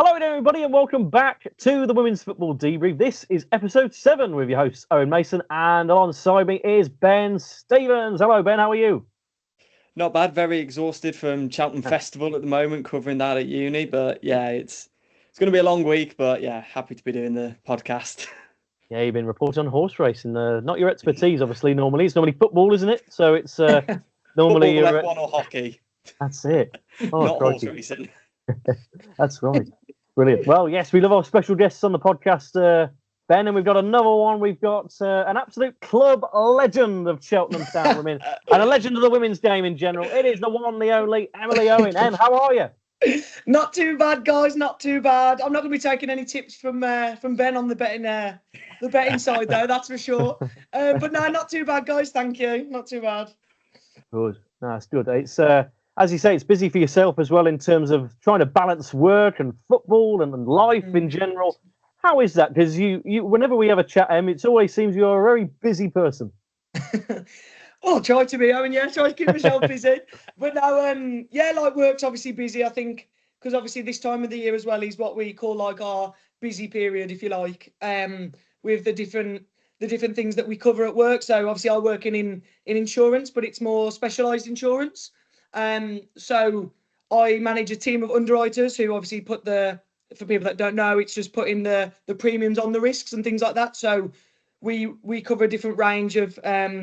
Hello there, everybody, and welcome back to the Women's Football Debrief. This is episode 7 with your host, Owen Mason, and alongside me is Ben Stevens. Hello, Ben, how are you? Not bad, very exhausted from Cheltenham Festival at the moment, covering that at uni. But yeah, it's going to be a long week, but yeah, happy to be doing the podcast. Yeah, you've been reporting on horse racing. Not your expertise, obviously, normally. It's normally football, isn't it? So it's normally... Football, F1 or hockey. That's it. Oh, not horse racing. That's right. Brilliant. Well, yes, we love our special guests on the podcast, Ben, and we've got another one. We've got an absolute club legend of Cheltenham Town Women and a legend of the women's game in general. It is the one, the only, Emily Owen. Em, how are you? Not too bad, guys. Not too bad. I'm not going to be taking any tips from Ben on the betting side, though. That's for sure. But no, not too bad, guys. Thank you. Not too bad. Good. No, that's good. It's as you say, it's busy for yourself as well in terms of trying to balance work and football and life in general. How is that? Because you, whenever we have a chat, Em, it always seems you're a very busy person. Oh, try to be, Owen. Yeah, try to keep myself busy. But no, yeah, like work's obviously busy. I think because obviously this time of the year as well is what we call like our busy period, if you like, with the different things that we cover at work. So obviously I work in insurance, but it's more specialised insurance. So I manage a team of underwriters who obviously put for people that don't know, it's just putting the premiums on the risks and things like that. So we cover a different range of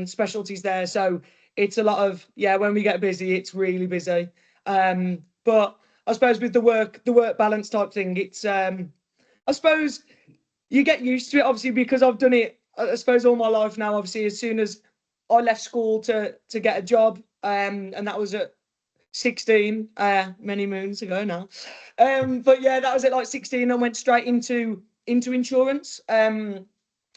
specialties there. So it's a lot of, when we get busy, it's really busy. But I suppose with the work balance type thing, it's, I suppose you get used to it, obviously, because I've done it, I suppose, all my life now. Obviously, as soon as I left school to get a job, and that was at 16, many moons ago now. But yeah, that was at like 16. I went straight into insurance, and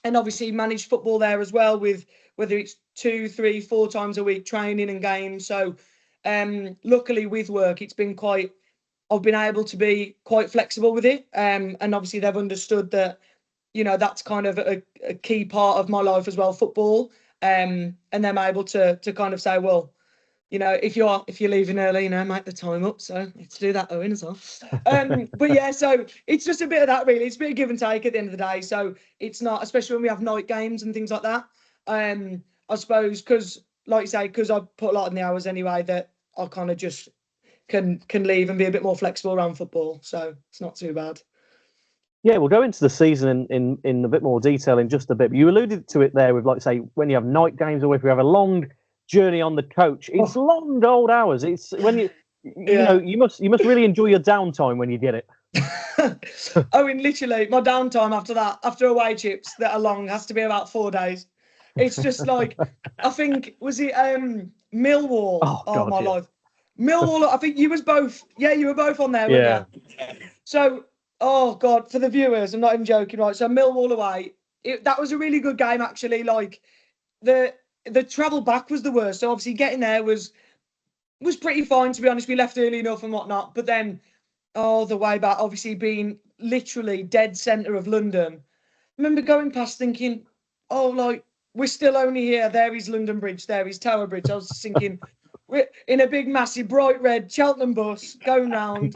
obviously managed football there as well, with whether it's 2, 3, 4 times a week training and games. So luckily with work, I've been able to be quite flexible with it. And obviously they've understood that, that's kind of a key part of my life as well, football. And they're able to kind of say, well, if you're leaving early, make the time up. So let's do that, Owen, as well. But yeah, so it's just a bit of that, really. It's a bit of give and take at the end of the day. So it's not, especially when we have night games and things like that. I suppose because, like you say, because I put a lot in the hours anyway, that I kind of just can leave and be a bit more flexible around football. So it's not too bad. Yeah, we'll go into the season in a bit more detail in just a bit. You alluded to it there with, like, say, when you have night games or if you have a long journey on the coach. It's long old hours. It's when you know, you must really enjoy your downtime when you get it. I mean, literally, my downtime after away trips that are long has to be about 4 days. It's just like, I think, was it Millwall? Oh God, my life. Millwall, I think you were both on there, weren't you? So, oh God, for the viewers, I'm not even joking, right? So Millwall away, that was a really good game, actually. Like, the travel back was the worst. So obviously getting there was pretty fine, to be honest. We left early enough and whatnot. But then, the way back, obviously being literally dead centre of London. I remember going past thinking, like, we're still only here. There is London Bridge. There is Tower Bridge. I was thinking, we're in a big, massive, bright red Cheltenham bus going round.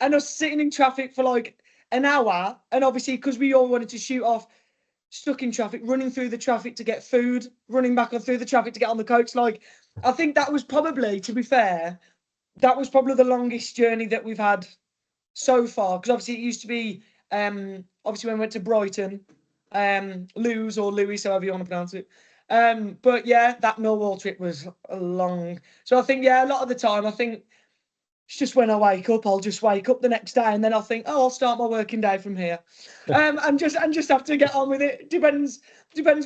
And us sitting in traffic for like an hour. And obviously, because we all wanted to shoot off, stuck in traffic, running through the traffic to get food, running back through the traffic to get on the coach. Like, I think that was probably, to be fair, the longest journey that we've had so far. Because obviously it used to be, obviously when we went to Brighton, Lewes or Lewis, however you want to pronounce it. But yeah, that Millwall trip was long. So I think, a lot of the time, I think it's just when I wake up, I'll just wake up the next day and then I'll think, I'll start my working day from here. And just have to get on with it. Depends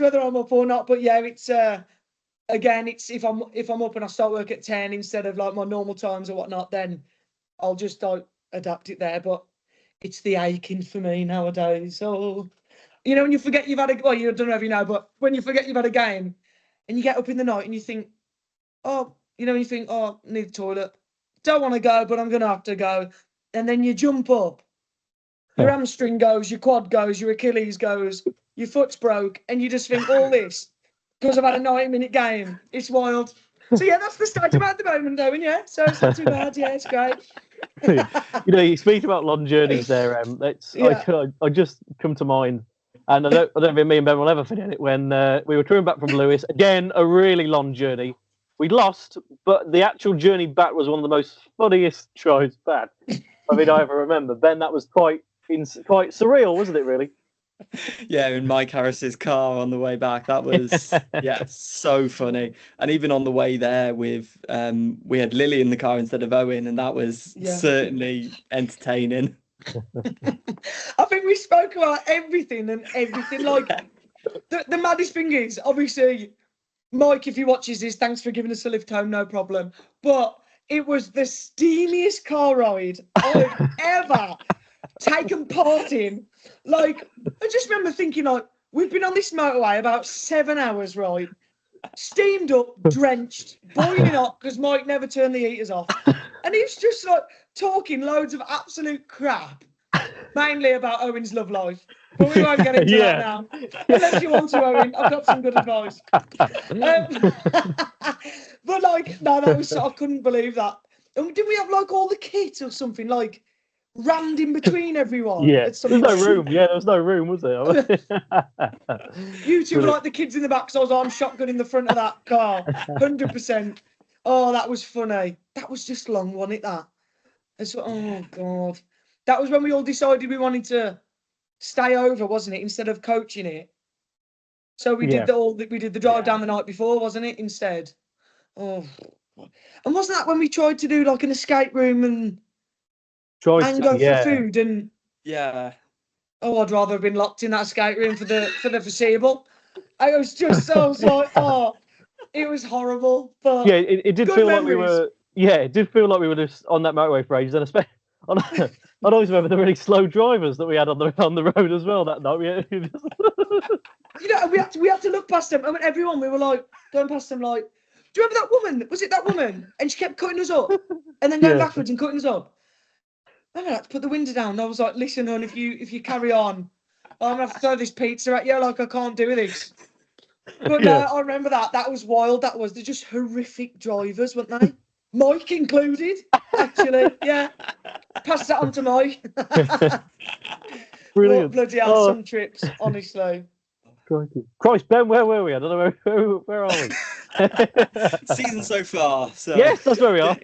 whether I'm up or not. But yeah, it's again, it's if I'm up and I start work at 10 instead of like my normal times or whatnot, then I'll just adapt it there. But it's the aching for me nowadays. So when you forget you've had you don't know if you know, but when you forget you've had a game and you get up in the night and you think, need the toilet. Don't want to go, but I'm going to have to go. And then you jump up. Your hamstring goes, your quad goes, your Achilles goes, your foot's broke, and you just think all this because I've had a 90-minute game. It's wild. So, yeah, that's the stage I'm at the moment, Owen, yeah? So it's not too bad. Yeah, it's great. You speak about long journeys there. I just come to mind, and I don't think me and Ben will ever forget it when we were coming back from Lewis. Again, a really long journey. We lost, but the actual journey back was one of the most funniest drives back I ever remember. Ben, that was quite surreal, wasn't it? Really? Yeah, in Mike Harris's car on the way back. That was so funny. And even on the way there with we had Lily in the car instead of Owen, and that was certainly entertaining. I think we spoke about everything. Like the maddest thing is, obviously, Mike, if he watches this, thanks for giving us a lift home, no problem. But it was the steamiest car ride I've ever taken part in. Like, I just remember thinking, like, we've been on this motorway about 7 hours, right? Steamed up, drenched, boiling hot because Mike never turned the heaters off. And he's just like talking loads of absolute crap, mainly about Owen's love life. But we won't get into that now. Unless you want to, Owen. I've got some good advice. But like, no, that was, I couldn't believe that. And did we have like all the kit or something like rammed in between everyone? Yeah, there's no room. Yeah, there was no room, was there? You two were like the kids in the back, so I was arm shotgun in the front of that car. 100%. Oh, that was funny. That was just long, wasn't it, that? Oh, God. That was when we all decided we wanted to stay over, wasn't it, instead of coaching it? So we did the drive down the night before, wasn't it, instead? Oh. And wasn't that when we tried to do like an escape room and go for food and oh, I'd rather have been locked in that escape room for the foreseeable. I was just it was horrible. But it did feel like we were it did feel like we were just on that motorway for ages, and especially I always remember the really slow drivers that we had on the road as well that night. We had to look past them, and everyone, we were like going past them like, do you remember that woman? Was it that woman? And she kept cutting us up and then going backwards and cutting us up. I had to put the window down. I was like, listen, hon, if you carry on, I'm gonna have to throw this pizza at you. Like, I can't do this. But no, I remember that. That was wild. They're just horrific drivers, weren't they? Mike included, actually. Yeah. Pass that on to Mike. Brilliant. Bloody hell, some trips, honestly. Christ, Ben, where were we? I don't know where are we? Season so far. So yes, that's where we are.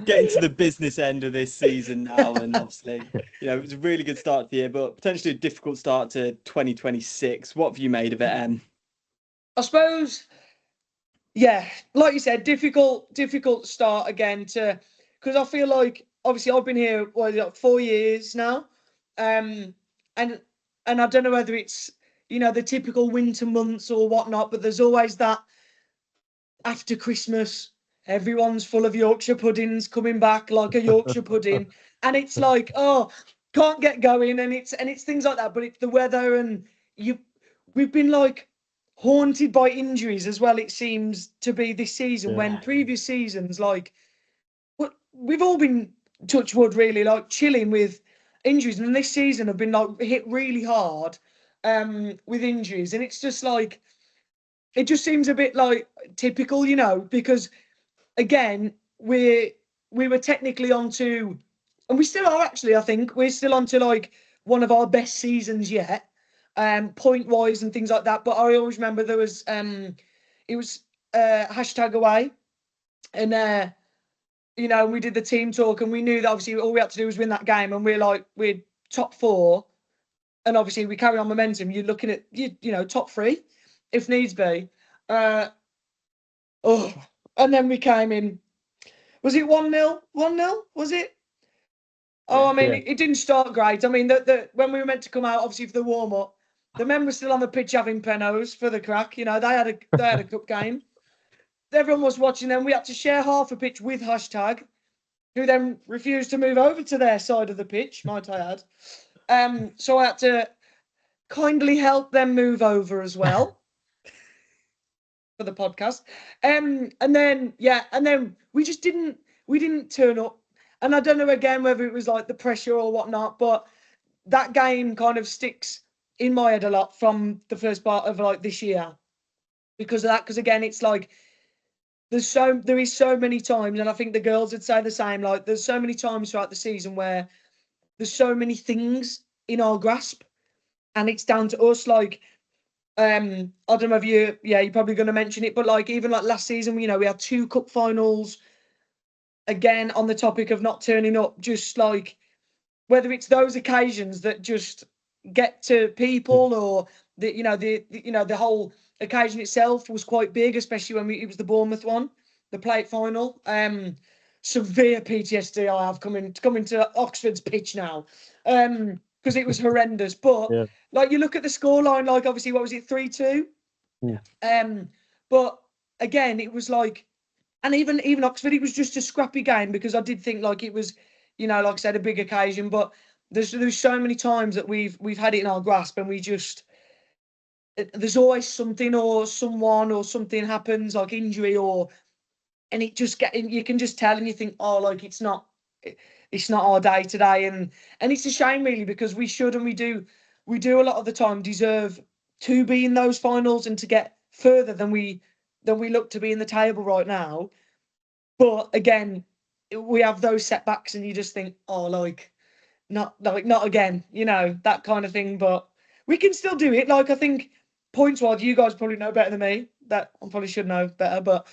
Getting to the business end of this season now, and obviously, it was a really good start to the year, but potentially a difficult start to 2026. What have you made of it, Em? I suppose, like you said, difficult start again because I feel like obviously I've been here 4 years now, and I don't know whether it's the typical winter months or whatnot, but there's always that after Christmas, everyone's full of Yorkshire puddings coming back like a Yorkshire pudding. And it's like, oh, can't get going. And it's things like that. But it's the weather and we've been like haunted by injuries as well, it seems to be this season, when previous seasons, like, we've all been, touch wood, really, like chilling with injuries. And this season have been like hit really hard with injuries, and it's just like, it just seems a bit like typical, because again we were technically onto, and we still are actually, I think we're still onto like one of our best seasons yet, point wise and things like that. But I always remember there was it was hashtag away, and we did the team talk, and we knew that obviously all we had to do was win that game, and we're top 4. And obviously we carry on momentum. You're looking at top 3, if needs be. And then we came in. Was it 1-0? 1-0? Was it? It didn't start great. I mean, when we were meant to come out, obviously for the warm up, the men were still on the pitch having penos for the crack. They had a cup game. Everyone was watching them. We had to share half a pitch with hashtag, who then refused to move over to their side of the pitch, might I add. So I had to kindly help them move over as well for the podcast. And then we just didn't turn up. And I don't know again whether it was like the pressure or whatnot, but that game kind of sticks in my head a lot from the first part of like this year because of that. Because again, it's like there is so many times, and I think the girls would say the same. Like, there's so many times throughout the season where there's so many things in our grasp, and it's down to us. Like, I don't know if you're probably going to mention it, but like even like last season, we had 2 cup finals. Again, on the topic of not turning up, just like whether it's those occasions that just get to people, or the whole occasion itself was quite big, especially when it was the Bournemouth one, the plate final. Severe PTSD I have coming to Oxford's pitch now, because it was horrendous. But like, you look at the scoreline, like obviously what was it, 3-2? Yeah. But again, it was like, and even Oxford, it was just a scrappy game, because I did think like it was, like I said, a big occasion. But there's so many times that we've had it in our grasp, and there's always something or someone or something happens, like injury, and it just you can just tell, and you think, oh, like it's not our day today, and it's a shame really, because we should, and we do a lot of the time deserve to be in those finals and to get further than we look to be in the table right now. But again, we have those setbacks, and you just think, oh, like not again, that kind of thing. But we can still do it. Like, I think points wise, you guys probably know better than me. That I probably should know better, but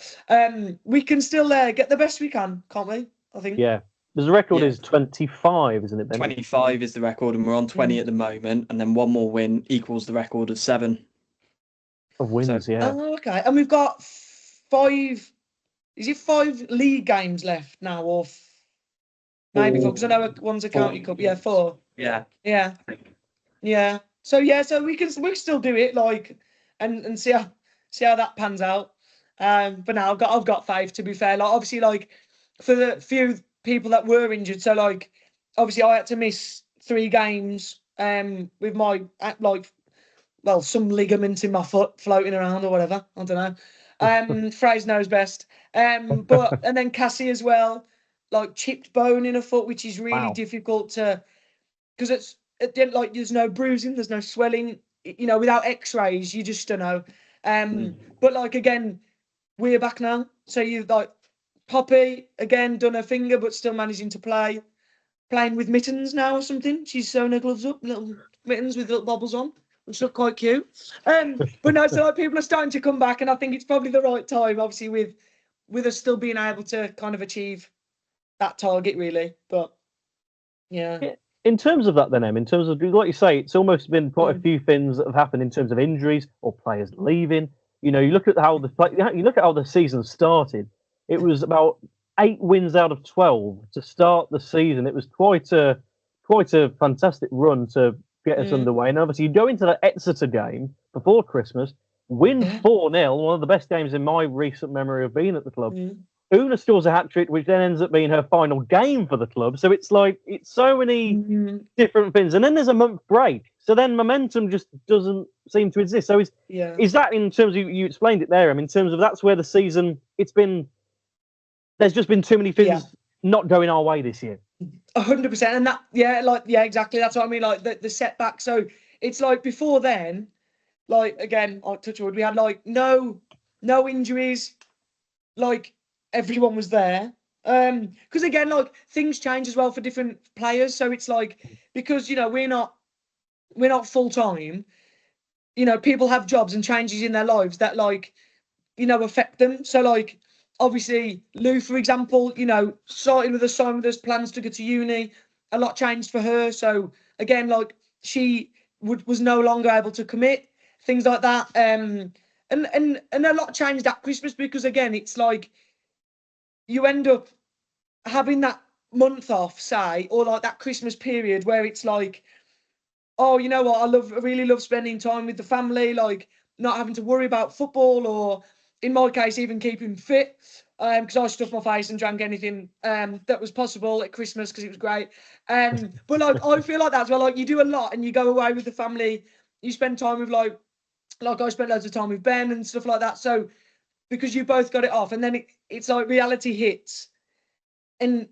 we can still get the best we can, can't we? I think. Yeah. The record is 25, isn't it, Ben? 25 is the record, and we're on 20 at the moment, and then one more win equals the record of 7 of wins. Yeah. Oh, okay, and we've got 5. Is it 5 league games left now, or maybe 4? Because I know one's a county cup. Yeah, 4. Yeah. So we can still do it, like, and see how that pans out. But now I've got 5, to be fair. Like, obviously, like, for the few people that were injured, so like obviously I had to miss 3 games with my some ligament in my foot floating around or whatever. I don't know. Fraser knows best. But and then Cassie as well, like chipped bone in her foot, which is really difficult to, because it's at the end, like, there's no bruising, there's no swelling. Without X-rays, you just don't know. But like, again, we're back now. So you like Poppy again, done her finger, but still managing to playing with mittens now or something. She's sewn her gloves up, little mittens with little bobbles on, which look quite cute. But no, so like, people are starting to come back, and I think it's probably the right time, obviously, with us still being able to kind of achieve that target, really. But yeah. In terms of that, then, Em, in terms of, like you say, it's almost been quite a few things that have happened in terms of injuries or players leaving. You look at how the season started. It was about 8 wins out of 12 to start the season. It was quite a fantastic run to get us underway. And obviously, you go into the Exeter game before Christmas, win 4-0, one of the best games in my recent memory of being at the club. Una scores a hat-trick, which then ends up being her final game for the club. So it's like, it's so many different things. And then there's a month break. So then momentum just doesn't seem to exist. So is that, in terms of, you explained it there, in terms of that's where the season, there's just been too many things not going our way this year. 100%. And that, exactly. That's what I mean. Like the setback. So it's like before then, like, again, I'll touch wood, we had like no injuries. Like, everyone was there. Because again, like, things change as well for different players. So it's like, because, we're not full time, people have jobs and changes in their lives that, like, affect them. So like, obviously Lou, for example, started with us, signed with us, plans to go to uni, a lot changed for her. So again, like, she was no longer able to commit, things like that. And a lot changed at Christmas, because again, it's like, you end up having that month off, say, or like that Christmas period where it's like, oh, you know what, I really love spending time with the family, like not having to worry about football, or in my case, even keeping fit, because I stuffed my face and drank anything that was possible at Christmas, because it was great. But like, I feel like that as well. Like, you do a lot and you go away with the family, you spend time with like I spent loads of time with Ben and stuff like that. So because you both got it off, and then it's like reality hits. And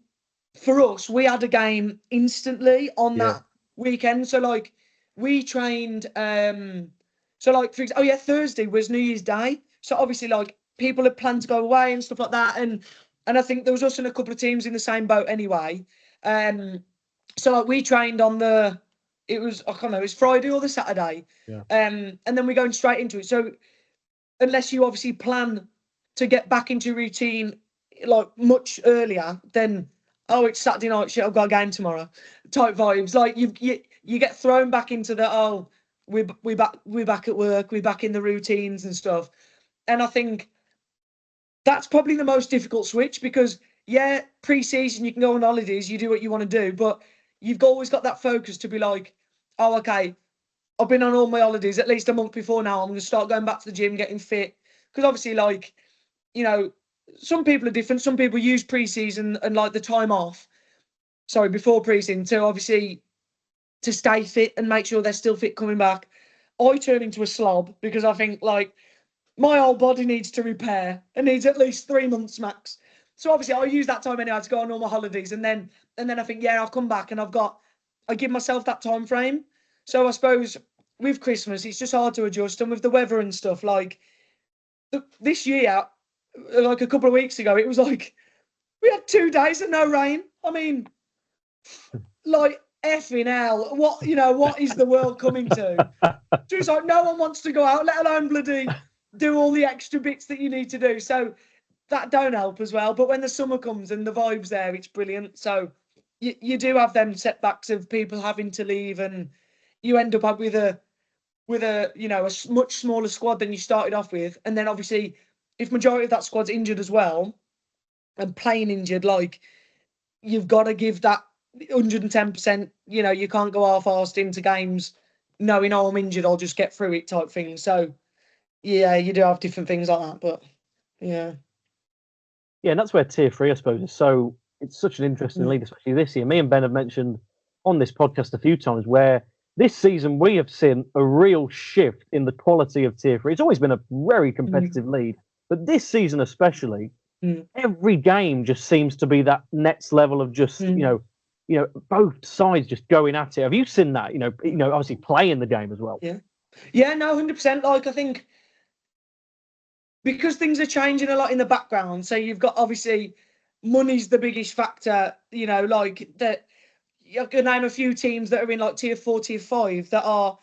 for us, we had a game instantly on that weekend. So like, we trained, so like, for example, Thursday was New Year's Day. So obviously, like, people had planned to go away and stuff like that. And I think there was us and a couple of teams in the same boat anyway. So like we trained on I can't know, it was Friday or the Saturday. Yeah. And then we're going straight into it. So unless you obviously plan to get back into routine like much earlier, then it's Saturday night, shit, I've got a game tomorrow type vibes. Like you get thrown back into the we're back at work, we're back in the routines and stuff. And I think that's probably the most difficult switch, because pre-season you can go on holidays, you do what you want to do, but you've always got that focus to be like, oh, okay, I've been on all my holidays at least a month before now. I'm going to start going back to the gym, getting fit. Because obviously, like, you know, some people are different. Some people use pre-season and like the time off, before pre-season to stay fit and make sure they're still fit coming back. I turn into a slob because I think like my whole body needs to repair and needs at least 3 months max. So obviously I'll use that time anyway to go on all my holidays. And then I think, I'll come back and I give myself that time frame. So I suppose with Christmas, it's just hard to adjust. And with the weather and stuff, like this year, like a couple of weeks ago, it was like we had 2 days of no rain. I mean, like effing hell, what is the world coming to? Just like no one wants to go out, let alone bloody do all the extra bits that you need to do. So that don't help as well. But when the summer comes and the vibe's there, it's brilliant. So you do have them setbacks of people having to leave, and you end up with a a much smaller squad than you started off with. And then obviously if majority of that squad's injured as well and playing injured, like you've got to give that 110%. You can't go half-arsed into games knowing, I'm injured, I'll just get through it type thing. So yeah, you do have different things like that, but yeah, and that's where tier 3, I suppose, is so it's such an interesting league, especially this year. Me and Ben have mentioned on this podcast a few times where this season we have seen a real shift in the quality of tier 3. It's always been a very competitive league, but this season especially, every game just seems to be that next level of just both sides just going at it. Have you seen that? Obviously playing the game as well. Yeah, no, 100%. Like I think because things are changing a lot in the background. So you've got obviously money's the biggest factor. Like that. I can name a few teams that are in like tier 4, tier 5 that are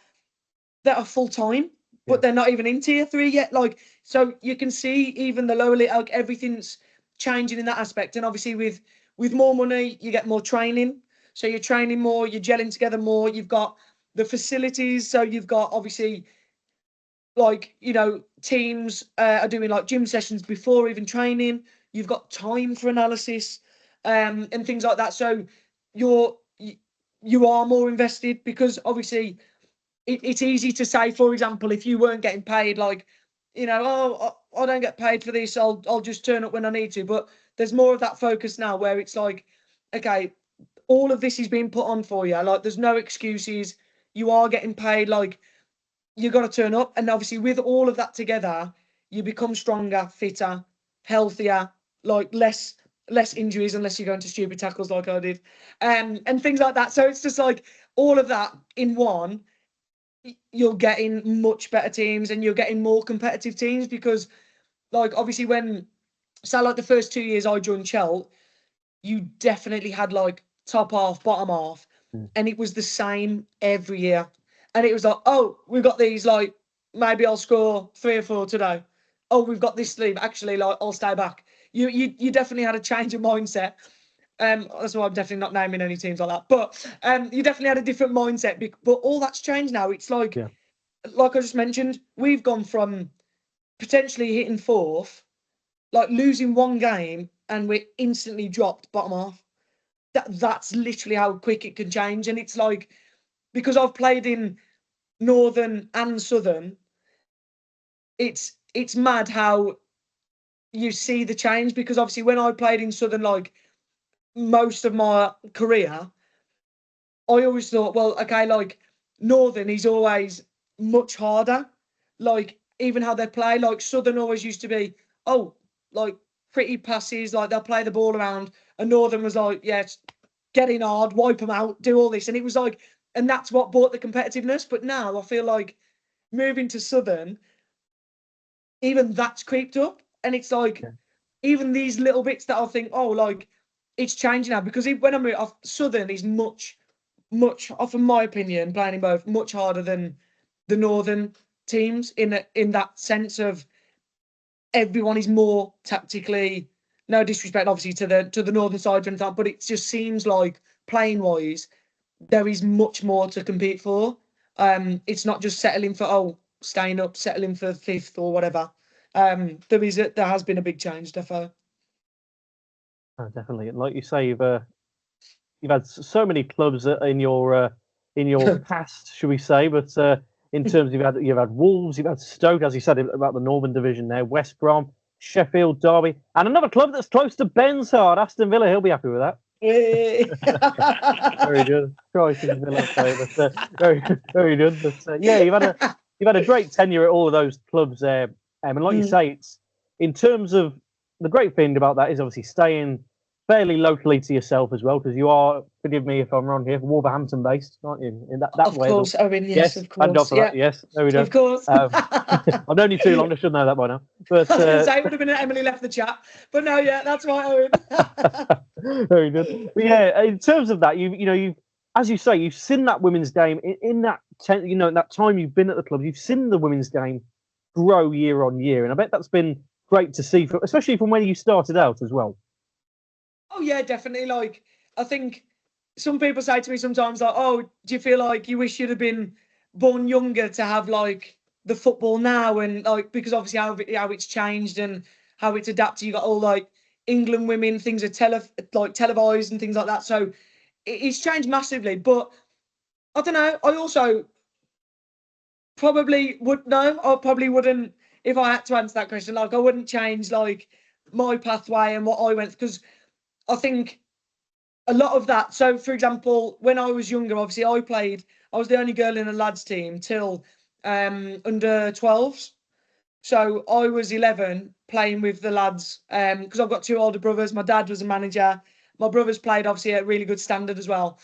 full time, but they're not even in tier 3 yet. Like, so you can see even the lower league, like everything's changing in that aspect. And obviously with more money, you get more training. So you're training more, you're gelling together more. You've got the facilities. So you've got obviously like, teams are doing like gym sessions before even training. You've got time for analysis and things like that. So you are more invested, because obviously it's easy to say, for example, if you weren't getting paid, like, I don't get paid for this, I'll just turn up when I need to. But there's more of that focus now where it's like, okay, all of this is being put on for you. Like, there's no excuses. You are getting paid. Like, you got to turn up. And obviously with all of that together, you become stronger, fitter, healthier, like less injuries unless you're going to stupid tackles like I did, and things like that. So it's just like all of that in one. You're getting much better teams and you're getting more competitive teams, because like obviously like the first 2 years I joined Chelt, you definitely had like top half, bottom half, and it was the same every year. And it was like, oh, we've got these, like maybe I'll score 3 or 4 today. Oh, we've got this sleeve. Actually, like I'll stay back. You definitely had a change of mindset. That's why I'm definitely not naming any teams like that. But you definitely had a different mindset. But all that's changed now. It's like I just mentioned, we've gone from potentially hitting 4th, like losing 1 game, and we're instantly dropped bottom half. That's literally how quick it can change. And it's like, because I've played in Northern and Southern, it's mad how you see the change. Because obviously when I played in Southern, like most of my career, I always thought, well, okay, like Northern is always much harder. Like even how they play, like Southern always used to be, like pretty passes, like they'll play the ball around, and Northern was like, get in hard, wipe them out, do all this. And it was like, and that's what brought the competitiveness. But now I feel like moving to Southern, even that's creeped up. And it's like, even these little bits that I think, oh, like, it's changing now. Because when I move off, Southern is much, from my opinion, playing in both, much harder than the Northern teams in that sense of everyone is more tactically, no disrespect obviously to the Northern side, but it just seems like playing wise, there is much more to compete for. It's not just settling for staying up, settling for 5th or whatever. There has been a big change, definitely. Oh, definitely, and like you say, you've had so many clubs in your past, should we say? But in terms of you've had Wolves, you've had Stoke, as you said about the Northern Division there, West Brom, Sheffield, Derby, and another club that's close to Ben's heart, Aston Villa. He'll be happy with that. Very good. Crikey, Villa player, but very, very good. But yeah, you've had a great tenure at all of those clubs there, and like you say, it's in terms of the great thing about that is obviously staying fairly locally to yourself as well, because you are, forgive me if I'm wrong here, Wolverhampton based, aren't you? In that of way. Course, Owen, yes, of course. And up for that, yes. There we go. Of course. I've known you too long, I should know that by now. But I was going to say it would have been Emily left the chat, but no, yeah, that's right, Owen. Very good. But yeah, in terms of that, you've as you say, you've seen that women's game in that in that time you've been at the club, you've seen the women's game grow year on year, and I bet that's been great to see, especially from when you started out as well. Oh yeah, definitely. Like, I think some people say to me sometimes, like, "Oh, do you feel like you wish you'd have been born younger to have like the football now?" And like, because obviously how it's changed and how it's adapted. You got all like England women, things are televised and things like that. So it's changed massively. But I don't know. I also probably I probably wouldn't, if I had to answer that question. Like, I wouldn't change like my pathway and what I went, because I think a lot of that. So, for example, when I was younger, obviously I was the only girl in a lads team till under 12s. So I was 11 playing with the lads because I've got 2 older brothers. My dad was a manager. My brothers played obviously at a really good standard as well.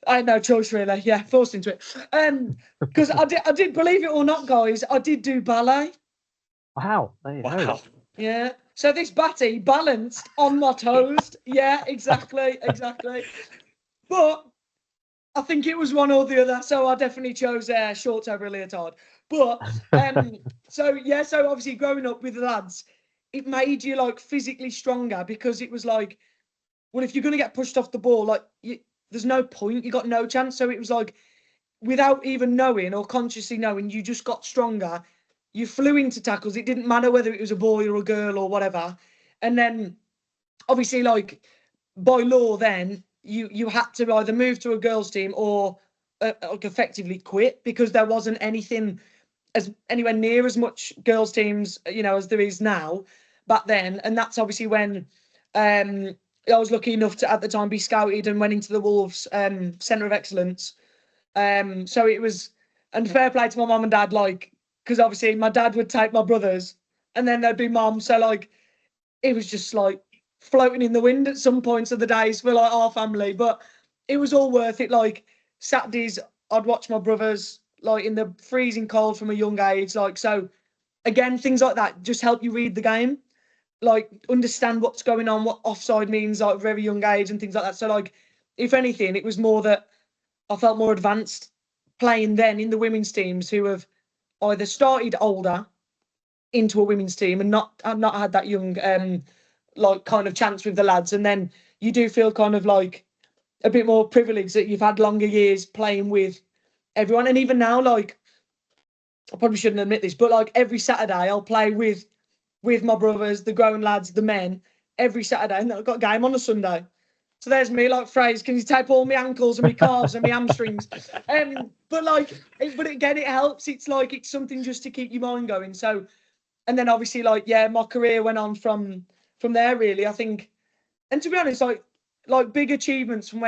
I had no choice really. Yeah, forced into it. Because I did, believe it or not, guys, I did do ballet. Wow. Wow. Yeah. So this batty balanced on my toes. Yeah, exactly. But I think it was one or the other. So I definitely chose shorts over a leotard. But so obviously growing up with the lads, it made you like physically stronger, because it was like, well, if you're going to get pushed off the ball, like there's no point. You got no chance. So it was like, without even knowing or consciously knowing, you just got stronger. You flew into tackles. It didn't matter whether it was a boy or a girl or whatever. And then obviously, like, by law, then you had to either move to a girls' team or like effectively quit, because there wasn't anything as anywhere near as much girls' teams, as there is now back then. And that's obviously when I was lucky enough to at the time be scouted and went into the Wolves Centre of Excellence. So it was, and fair play to my mum and dad, like, because obviously my dad would take my brothers and then there'd be mum. So like, it was just like floating in the wind at some points of the days for like our family, but it was all worth it. Like Saturdays, I'd watch my brothers like in the freezing cold from a young age. Like, so again, things like that just help you read the game, like understand what's going on, what offside means, like very young age and things like that. So like, if anything, it was more that I felt more advanced playing then in the women's teams, who have either started older into a women's team and not had that young like kind of chance with the lads. And then you do feel kind of like a bit more privileged that you've had longer years playing with everyone. And even now, like, I probably shouldn't admit this, but like every Saturday I'll play with my brothers, the grown lads, the men, every Saturday, and I've got a game on a Sunday. So there's me, like, phrase, can you tape all my ankles and my calves and my hamstrings? But again, it helps. It's like, it's something just to keep your mind going. So, and then obviously, like, yeah, my career went on from there, really, I think. And to be honest, like big achievements from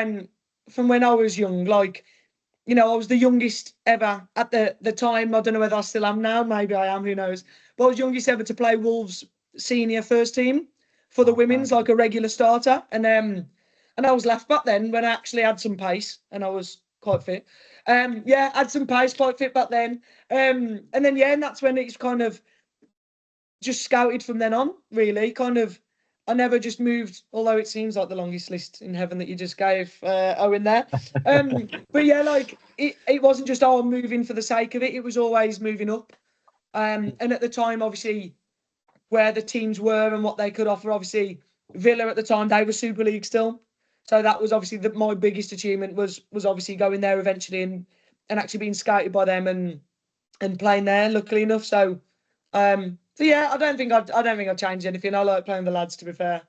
when I was young, like, I was the youngest ever at the time. I don't know whether I still am now. Maybe I am, who knows? But I was youngest ever to play Wolves senior first team for the women's, like a regular starter. And I was left back then when I actually had some pace and I was quite fit. Had some pace, quite fit back then. And then, and that's when it's kind of, just scouted from then on, really. Kind of, I never just moved, although it seems like the longest list in heaven that you just gave Owen there. But yeah, like it wasn't just, oh, I'm moving for the sake of it. It was always moving up. And at the time, obviously, where the teams were and what they could offer, obviously, Villa at the time, they were Super League still. So that was obviously my biggest achievement was obviously going there eventually and actually being scouted by them and playing there, luckily enough. So yeah, I don't think I'd change anything. I like playing the lads, to be fair.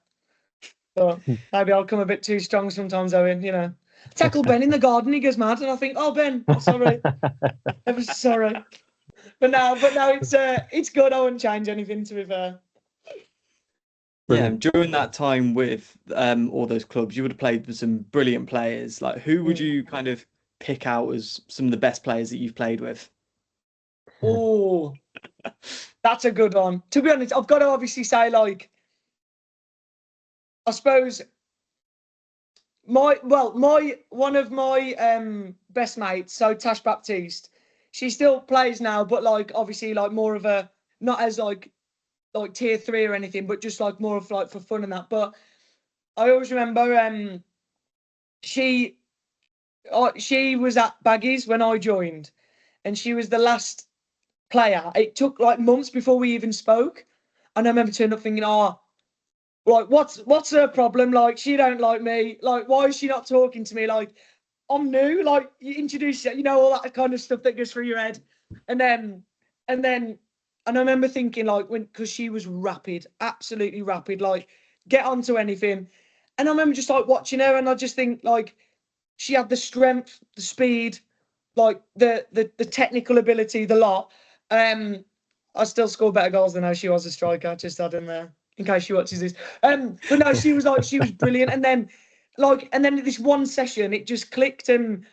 But maybe I'll come a bit too strong sometimes, Owen, you know. Tackle Ben in the garden, he goes mad, and I think, oh Ben, I'm sorry. I'm sorry. But now it's good. I wouldn't change anything, to be fair. Yeah, during that time with all those clubs, you would have played with some brilliant players. Like, who would you kind of pick out as some of the best players that you've played with? Oh, that's a good one. To be honest, I've got to obviously say, like, I suppose one of my best mates, so Tash Baptiste, she still plays now, but like obviously like more of a, not as like tier 3 or anything, but just like more of like for fun and that. But I always remember she was at Baggies when I joined, and she was the last player. It took like months before we even spoke, and I remember turning up thinking, oh, like what's her problem? Like, she don't like me. Like, why is she not talking to me? Like, I'm new. Like, you introduce, you know, all that kind of stuff that goes through your head, and I remember thinking, like, because she was rapid, absolutely rapid, like get onto anything. And I remember just like watching her, and I just think like she had the strength, the speed, like the technical ability, the lot. I still score better goals than her. She was a striker. Just add in there in case she watches this. But no, she was brilliant. And then this one session, it just clicked, and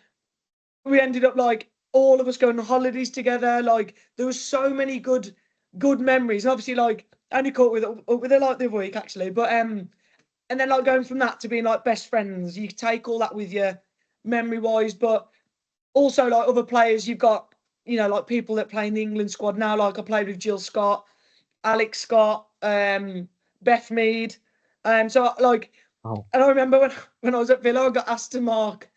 we ended up like all of us going on holidays together. Like, there was so many good memories. And obviously, like, I only caught with her like the other week actually. But and then like going from that to being like best friends, you take all that with you, memory wise, but also like other players you've got, you know, like people that play in the England squad now. Like, I played with Jill Scott, Alex Scott, Beth Mead. So like, and I remember when I was at Villa, I got asked to mark.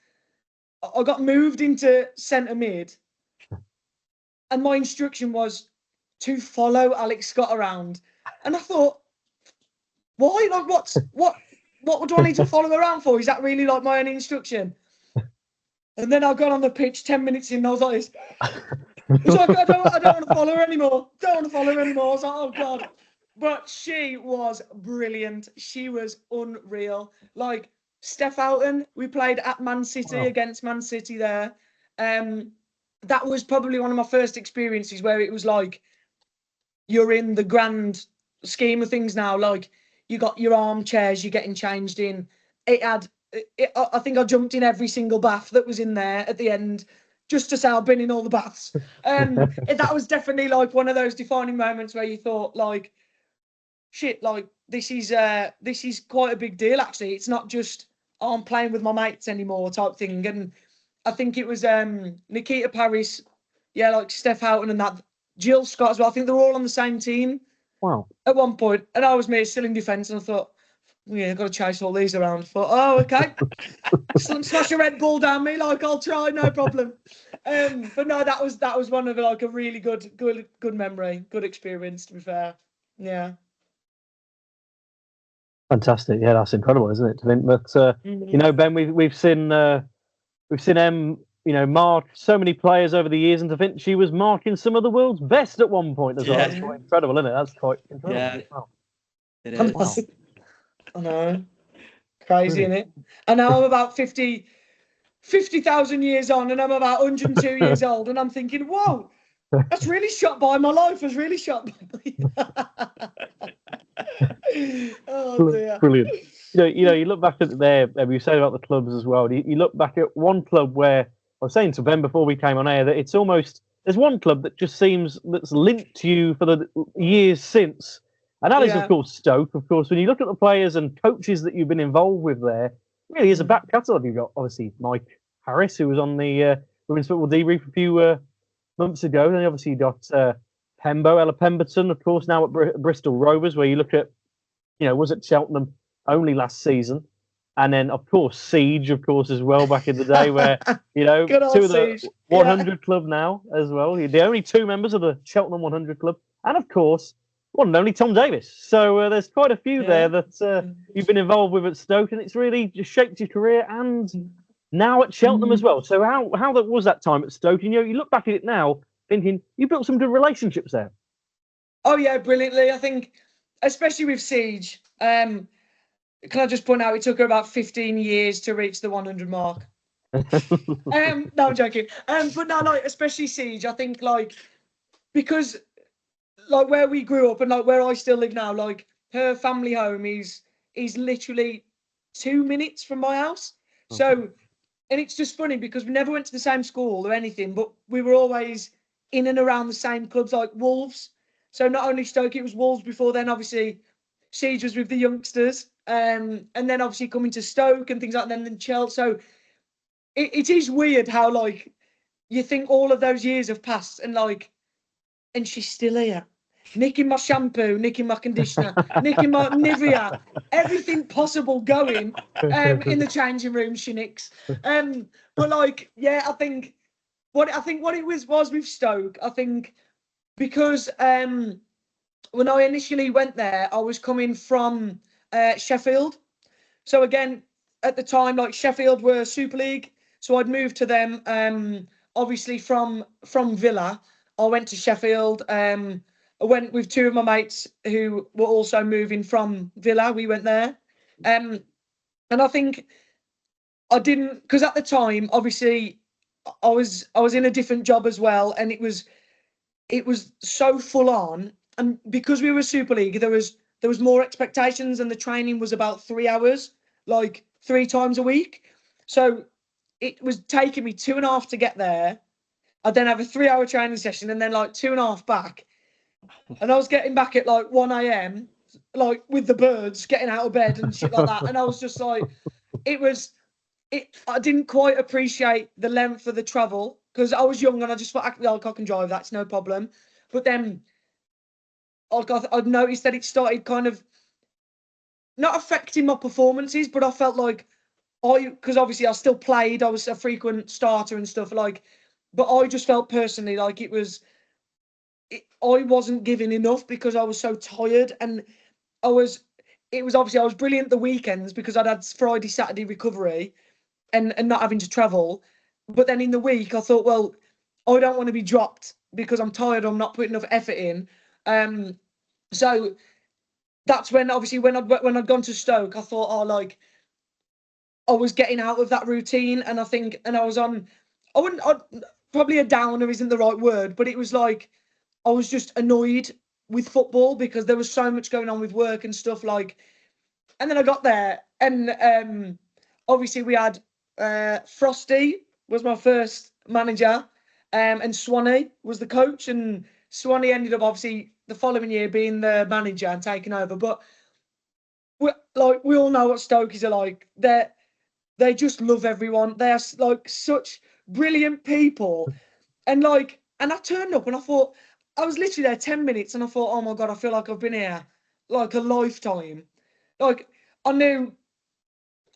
I got moved into centre mid, and my instruction was to follow Alex Scott around. And I thought, why? Like, what do I need to follow around for? Is that really like my own instruction? And then I got on the pitch 10 minutes in, and I was like this. I was like, I don't want to follow her anymore. Don't want to follow her anymore. I was like, oh God. But she was brilliant. She was unreal. Like, Steph Houghton, we played at Man City against Man City there. That was probably one of my first experiences where it was like, you're in the grand scheme of things now. Like, you got your armchairs, you're getting changed in. I think I jumped in every single bath that was in there at the end, just to say I've been in all the baths. That was definitely like one of those defining moments where you thought, like, shit, like this is quite a big deal actually. It's not just, oh, I'm playing with my mates anymore type thing. And I think it was Nikita Paris, yeah, like Steph Houghton and that, Jill Scott as well. I think they're all on the same team. Wow. At one point, and I was me still in defence, and I thought, yeah, I've got to chase all these around. I thought, oh, okay. Smash a Red Bull down me, like, I'll try, no problem. But no, that was one of like a really good memory, good experience, to be fair. Yeah. Fantastic. Yeah, that's incredible, isn't it? To think that you know, Ben, we've seen Em, you know, mark so many players over the years, and to think she was marking some of the world's best at one point as well. That's quite incredible, isn't it? That's quite incredible. Yeah. Wow. It is. Wow. I know. Crazy, isn't it? And now I'm about 50,000 years on, and I'm about 102 years old, and I'm thinking, whoa, that's really shot by. My life has really shot by. Oh dear. Brilliant. You know, you look back at there, you said about the clubs as well. You look back at one club where, I was saying to Ben before we came on air, that it's almost, there's one club that just seems that's linked to you for the years since. And that is, of course, Stoke. Of course, when you look at the players and coaches that you've been involved with there, it really is a back catalogue. You've got, obviously, Mike Harris, who was on the Women's Football Debrief a few months ago. And then obviously you got Ella Pemberton, of course, now at Bristol Rovers, where you look at, was at Cheltenham only last season. And then, of course, Siege, of course, as well, back in the day, where, two of the 100 club now as well. The only two members of the Cheltenham 100 club. And, of course, one and only Tom Davis. So there's quite a few there that you've been involved with at Stoke, and it's really just shaped your career and now at Cheltenham as well. So how was that time at Stoke? You look back at it now thinking you built some good relationships there. Oh, yeah, brilliantly. I think, especially with Siege, can I just point out, it took her about 15 years to reach the 100 mark. No, I'm joking. But no, especially Siege, I think, because, where we grew up and, where I still live now, her family home is literally 2 minutes from my house. Okay. So, and it's just funny because we never went to the same school or anything, but we were always in and around the same clubs, like Wolves. So not only Stoke, it was Wolves before then, obviously, Siege was with the youngsters. And then obviously coming to Stoke and things like that, and then Chelsea. So it is weird how you think all of those years have passed and she's still here. Nicking my shampoo, nicking my conditioner, nicking my Nivea, everything possible going in the changing room, she nicks. But I think what it was with Stoke, I think because when I initially went there, I was coming from Sheffield. So again, at the time, Sheffield were Super League, so I'd moved to them. Obviously from Villa, I went to Sheffield. I went with two of my mates who were also moving from Villa. We went there, and I think I didn't, because at the time, obviously, I was in a different job as well, and it was so full on, and because we were Super League, there was more expectations, and the training was about 3 hours, 3 times a week. So it was taking me 2.5 to get there. I'd then have a 3-hour training session and then 2.5 back. And I was getting back at 1 a.m, with the birds, getting out of bed and shit like that. And I was just I didn't quite appreciate the length of the travel because I was young and I just thought, I can drive, that's no problem. But then I'd noticed that it started kind of not affecting my performances, but I felt because obviously I still played, I was a frequent starter and stuff, but I just felt personally I wasn't giving enough because I was so tired, and it was obviously I was brilliant the weekends because I'd had Friday, Saturday recovery and not having to travel. But then in the week I thought, well, I don't want to be dropped because I'm tired, I'm not putting enough effort in. So that's when obviously when I'd gone to Stoke, I thought, I was getting out of that routine, and I think, and I was on, probably a downer isn't the right word, but it was I was just annoyed with football because there was so much going on with work and stuff, and then I got there, and obviously we had Frosty was my first manager, and Swanee was the coach, and Swanee ended up obviously the following year being the manager and taking over. But we all know what Stokies are like. They just love everyone. They're such brilliant people, and I turned up and I thought, I was literally there 10 minutes and I thought, oh my God, I feel like I've been here a lifetime. I knew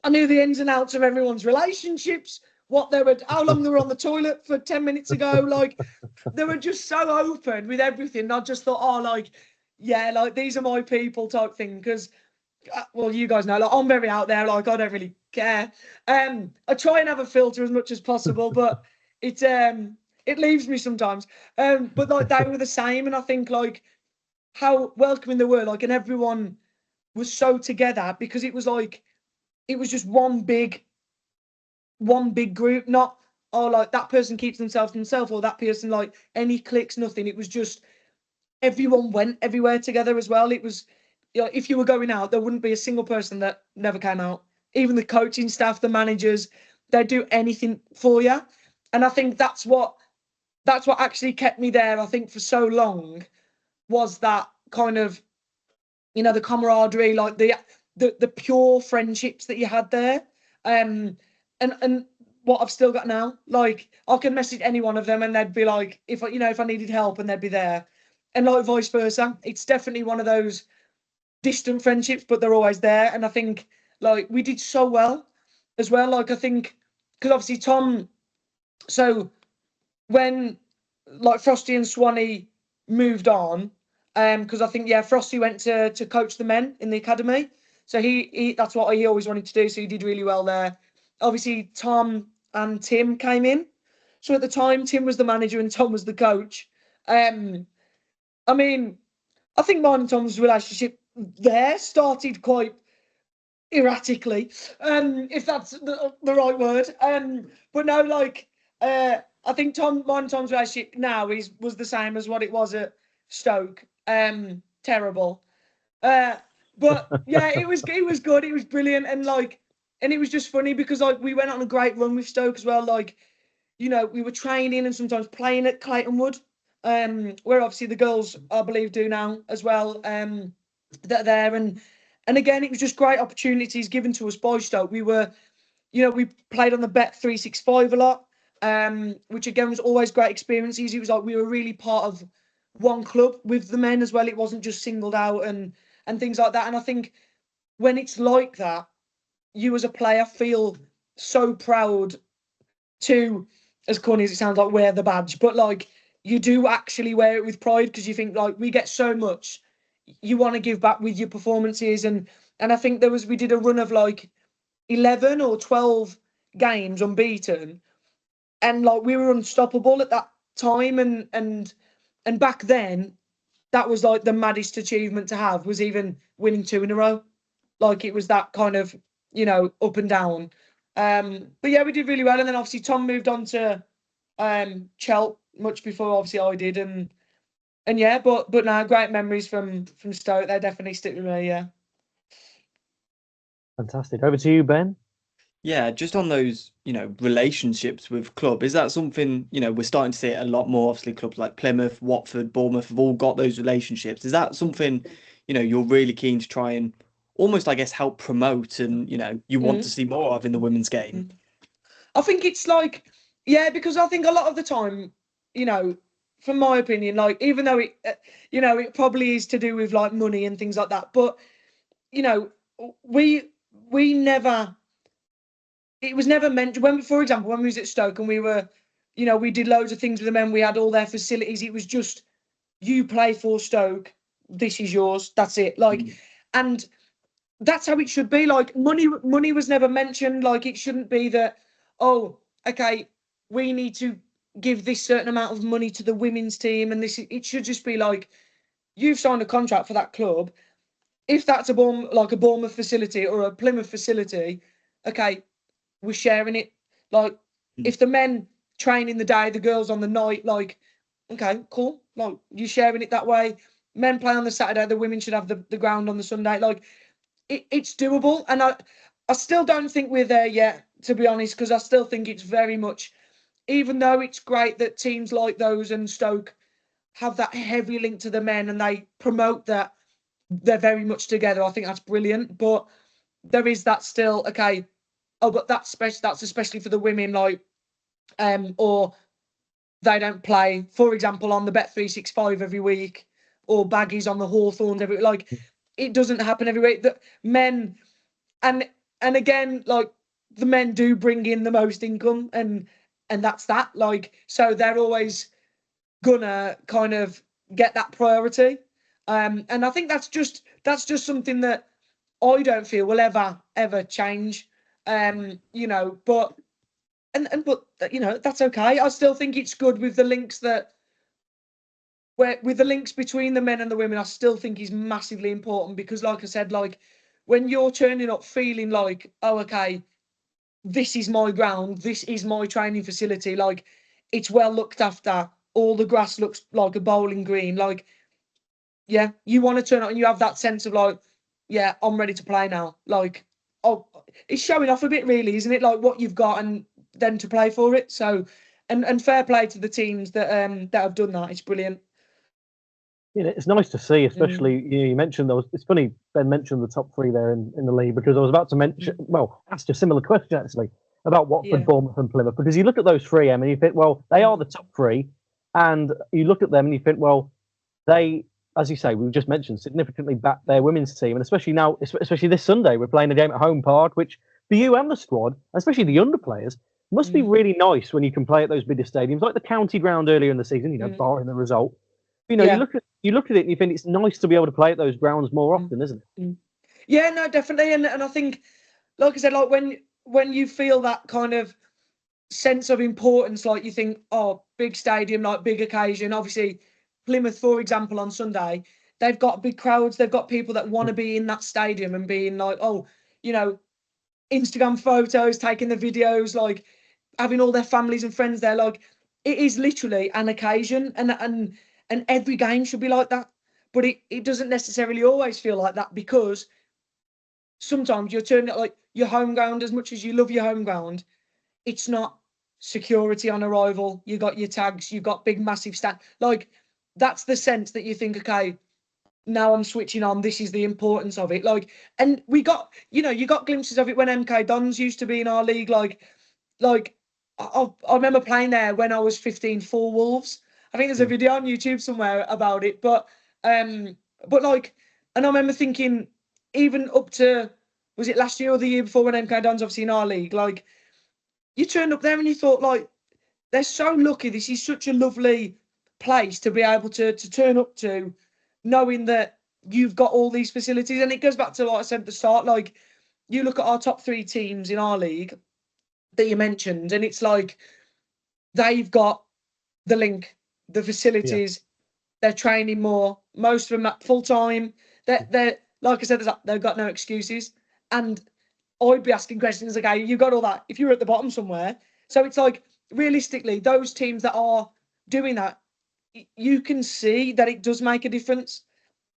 the ins and outs of everyone's relationships, how long they were on the toilet for 10 minutes ago. They were just so open with everything. I just thought, these are my people type thing. Because, well, you guys know, I'm very out there. I don't really care. I try and have a filter as much as possible, but it leaves me sometimes. But they were the same, and I think how welcoming they were, and everyone was so together because it was just one big group, not that person keeps themselves to themselves or that person any cliques, nothing. It was just everyone went everywhere together as well. It was, if you were going out, there wouldn't be a single person that never came out. Even the coaching staff, the managers, they'd do anything for you. And I think that's what actually kept me there, I think, for so long, was that kind of, the camaraderie, the pure friendships that you had there. And what I've still got now, I can message any one of them and they'd be if I needed help, and they'd be there. like vice versa. It's definitely one of those distant friendships, but they're always there. And I think like we did so well as well. Like I think because obviously Tom, so when like Frosty and Swanee moved on, because I think Frosty went to coach the men in the academy. So he that's what he always wanted to do. So he did really well there. Obviously Tom and Tim came in. So at the time Tim was the manager and Tom was the coach. I mean, I think mine and Tom's relationship there started quite erratically, if that's the right word. But no, like I think mine and Tom's relationship now was the same as what it was at Stoke. Terrible. But yeah, it was good. It was brilliant, and it was just funny because like we went on a great run with Stoke as well. Like, you know, we were training and sometimes playing at Clayton Wood, where obviously the girls I believe do now as well. That are there and again, it was just great opportunities given to us by Stoke. We were, you know, we played on the Bet365 a lot, which again was always great experiences. It was like we were really part of one club with the men as well. It wasn't just singled out and things like that. And I think when it's like that, you as a player feel so proud to, as corny as it sounds, like wear the badge, but like you do actually wear it with pride because you think like we get so much, you want to give back with your performances. And I think we did a run of like 11 or 12 games unbeaten, and like we were unstoppable at that time. And back then, that was like the maddest achievement to have, was even winning 2 in a row. Like it was that kind of, you know, up and down. But yeah, we did really well. And then obviously Tom moved on to Chelt much before obviously I did. And yeah, but now great memories from Stoke. They definitely stick with me. Yeah. Fantastic. Over to you, Ben. Yeah, just on those, you know, relationships with club, is that something, you know, we're starting to see it a lot more? Obviously, clubs like Plymouth, Watford, Bournemouth have all got those relationships. Is that something, you know, you're really keen to try and almost, I guess, help promote and, you know, you want to see more of in the women's game? I think it's like, yeah, because I think a lot of the time, you know, from my opinion, like even though it, you know, it probably is to do with like money and things like that, but you know, we never. It was never meant when, for example, when we was at Stoke and we were, you know, we did loads of things with the men. We had all their facilities. It was just, you play for Stoke. This is yours. That's it. Like, and that's how it should be. Like, money was never mentioned. Like, it shouldn't be that, oh, okay, we need to give this certain amount of money to the women's team. And it should just be like, you've signed a contract for that club. If that's a Bournemouth facility or a Plymouth facility, okay, we're sharing it. Like, if the men train in the day, the girls on the night, like, okay, cool. Like, you're sharing it that way. Men play on the Saturday, the women should have the ground on the Sunday. Like, it's doable. And I still don't think we're there yet, to be honest, because I still think it's very much, even though it's great that teams like those and Stoke have that heavy link to the men and they promote that they're very much together. I think that's brilliant. But there is that still, okay, oh, but that's especially for the women, like, or they don't play, for example, on the Bet365 every week, or baggies on the Hawthorns every, like, it doesn't happen every week. The men, and again, like, the men do bring in the most income, and that's that. Like, so they're always gonna kind of get that priority. And I think that's just something that I don't feel will ever change. You know, but you know, that's okay. I still think it's good with the links with the links between the men and the women. I still think is massively important because, like I said, like when you're turning up feeling like, oh, okay, this is my ground, this is my training facility, like it's well looked after, all the grass looks like a bowling green, like, yeah, you want to turn up and you have that sense of like, yeah, I'm ready to play now. Like, oh, it's showing off a bit, really, isn't it? Like what you've got and then to play for it. So, and fair play to the teams that have done that. It's brilliant. You know, it's nice to see, especially you mentioned those. It's funny Ben mentioned the top 3 there in the league because I was about to mention, ask a similar question actually about Watford, Bournemouth, and Plymouth, because you look at those 3, and you think, well, they are the top 3, and you look at them and you think, well, they, as you say, we've just mentioned, significantly backed their women's team, and especially now, especially this Sunday, we're playing a game at home park, which for you and the squad, especially the under players, must be really nice when you can play at those bigger stadiums, like the county ground earlier in the season. Barring the result, you look at it and you think it's nice to be able to play at those grounds more often, isn't it? Yeah, no, definitely, and I think, like I said, like when you feel that kind of sense of importance, like you think, oh, big stadium, like big occasion. Obviously, Plymouth, for example, on Sunday, they've got big crowds. They've got people that want to be in that stadium and being like, oh, Instagram photos, taking the videos, like having all their families and friends there. Like, it is literally an occasion, and every game should be like that. But it doesn't necessarily always feel like that, because sometimes you're turning it like your home ground, as much as you love your home ground, it's not security on arrival. You got your tags, you got big massive stand. Like, that's the sense that you think, okay, now I'm switching on. This is the importance of it. Like, and we got, you got glimpses of it when MK Dons used to be in our league. Like I remember playing there when I was 15 for Wolves. I think there's a video on YouTube somewhere about it. But like, and I remember thinking, even up to, was it last year or the year before, when MK Dons obviously in our league, like, you turned up there and you thought, like, they're so lucky. This is such a lovely place to be able to turn up to, knowing that you've got all these facilities. And it goes back to what I said at the start. Like, you look at our top 3 teams in our league that you mentioned, and it's like they've got the link, the facilities, they're training more, most of them at full time. They're like I said, they've got no excuses. And I'd be asking questions, okay, you got all that if you're at the bottom somewhere. So it's like, realistically, those teams that are doing that, you can see that it does make a difference.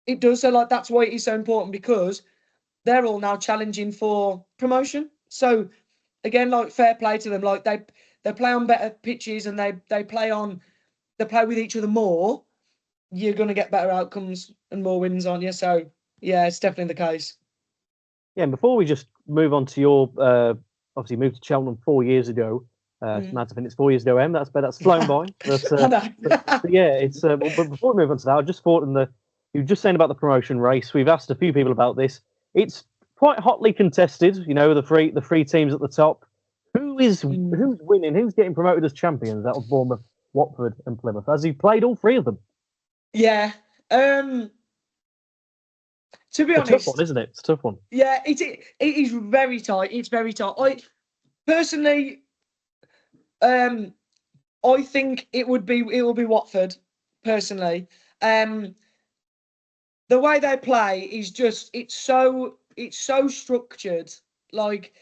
It does. So, like, that's why it is so important, because they're all now challenging for promotion. So again, like, fair play to them. Like, they play on better pitches, and they play with each other more. You're going to get better outcomes and more wins, aren't you? So yeah, it's definitely the case. Yeah, and before we just move on to your, obviously moved to Cheltenham 4 years ago. It's mad to think it's 4 years ago, Em. That's flown by. But yeah, it's. But before we move on to that, I just thought you were just saying about the promotion race. We've asked a few people about this. It's quite hotly contested. The three teams at the top. Who's winning? Who's getting promoted as champions out of Bournemouth, Watford, and Plymouth? Has he played all 3 of them? Yeah. To be honest, it's a tough one, isn't it? It's a tough one. Yeah, it is very tight. It's very tight. I personally, I think it will be Watford. Personally, the way they play is just it's so structured. Like,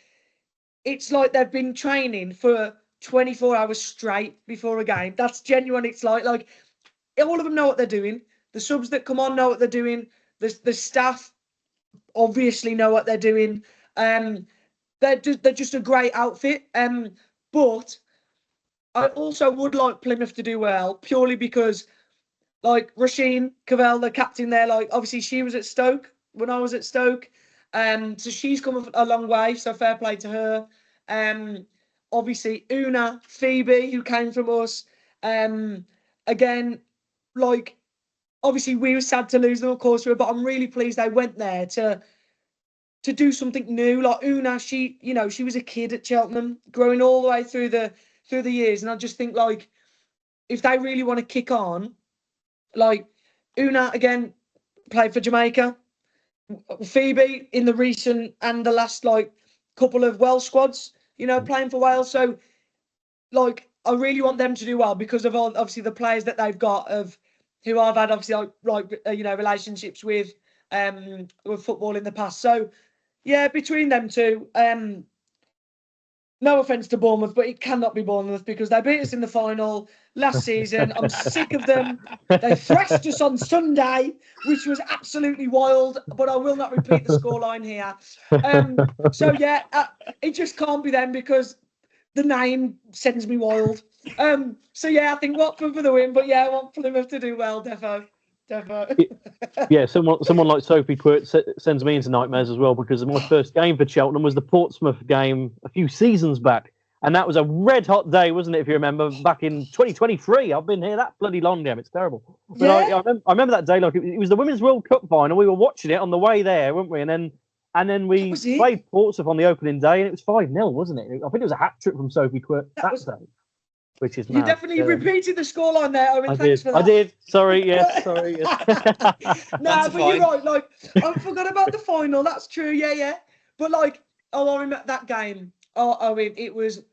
it's like they've been training for 24 hours straight before a game. That's genuine. It's like all of them know what they're doing. The subs that come on know what they're doing. The staff obviously know what they're doing. They're just a great outfit. But I also would like Plymouth to do well, purely because, like, Rasheen Cavell, the captain there, like, obviously she was at Stoke when I was at Stoke. So she's come a long way, so fair play to her. Obviously Una, Phoebe, who came from us. Again, like, obviously we were sad to lose them, of course, but I'm really pleased they went there to do something new. Like, Una, she was a kid at Cheltenham, growing all the way through the years, and I just think, like, if they really want to kick on, like, Una again played for Jamaica. Phoebe in the recent and the last, like, couple of Welsh squads, playing for Wales. So, like, I really want them to do well, because of all, obviously, the players that they've got, of who I've had, obviously, relationships with football in the past. So yeah, between them two, no offence to Bournemouth, but it cannot be Bournemouth, because they beat us in the final last season. I'm sick of them. They thrashed us on Sunday, which was absolutely wild, but I will not repeat the scoreline here. So yeah, it just can't be them, because the name sends me wild. So yeah, I think Watford for the win, but yeah, I want Plymouth to do well, defo. Yeah, someone like Sophie Quirt sends me into nightmares as well, because my first game for Cheltenham was the Portsmouth game a few seasons back, And that was a red hot day, wasn't it? If you remember, back in 2023, I've been here that bloody long damn. It's terrible. But Yeah. I remember that day like it was the Women's World Cup final. We were watching it on the way there, weren't we? And then we played Portsmouth on the opening day, and it was 5-0, wasn't it? I think it was a hat trick from Sophie Quirk that day, which is mad. You definitely repeated the scoreline there, Owen. Thanks for that. I did. Sorry, yes, sorry. Yes. Nah, but you're right. Like, I forgot about the final. That's true. Yeah. But like, I remember that game. It was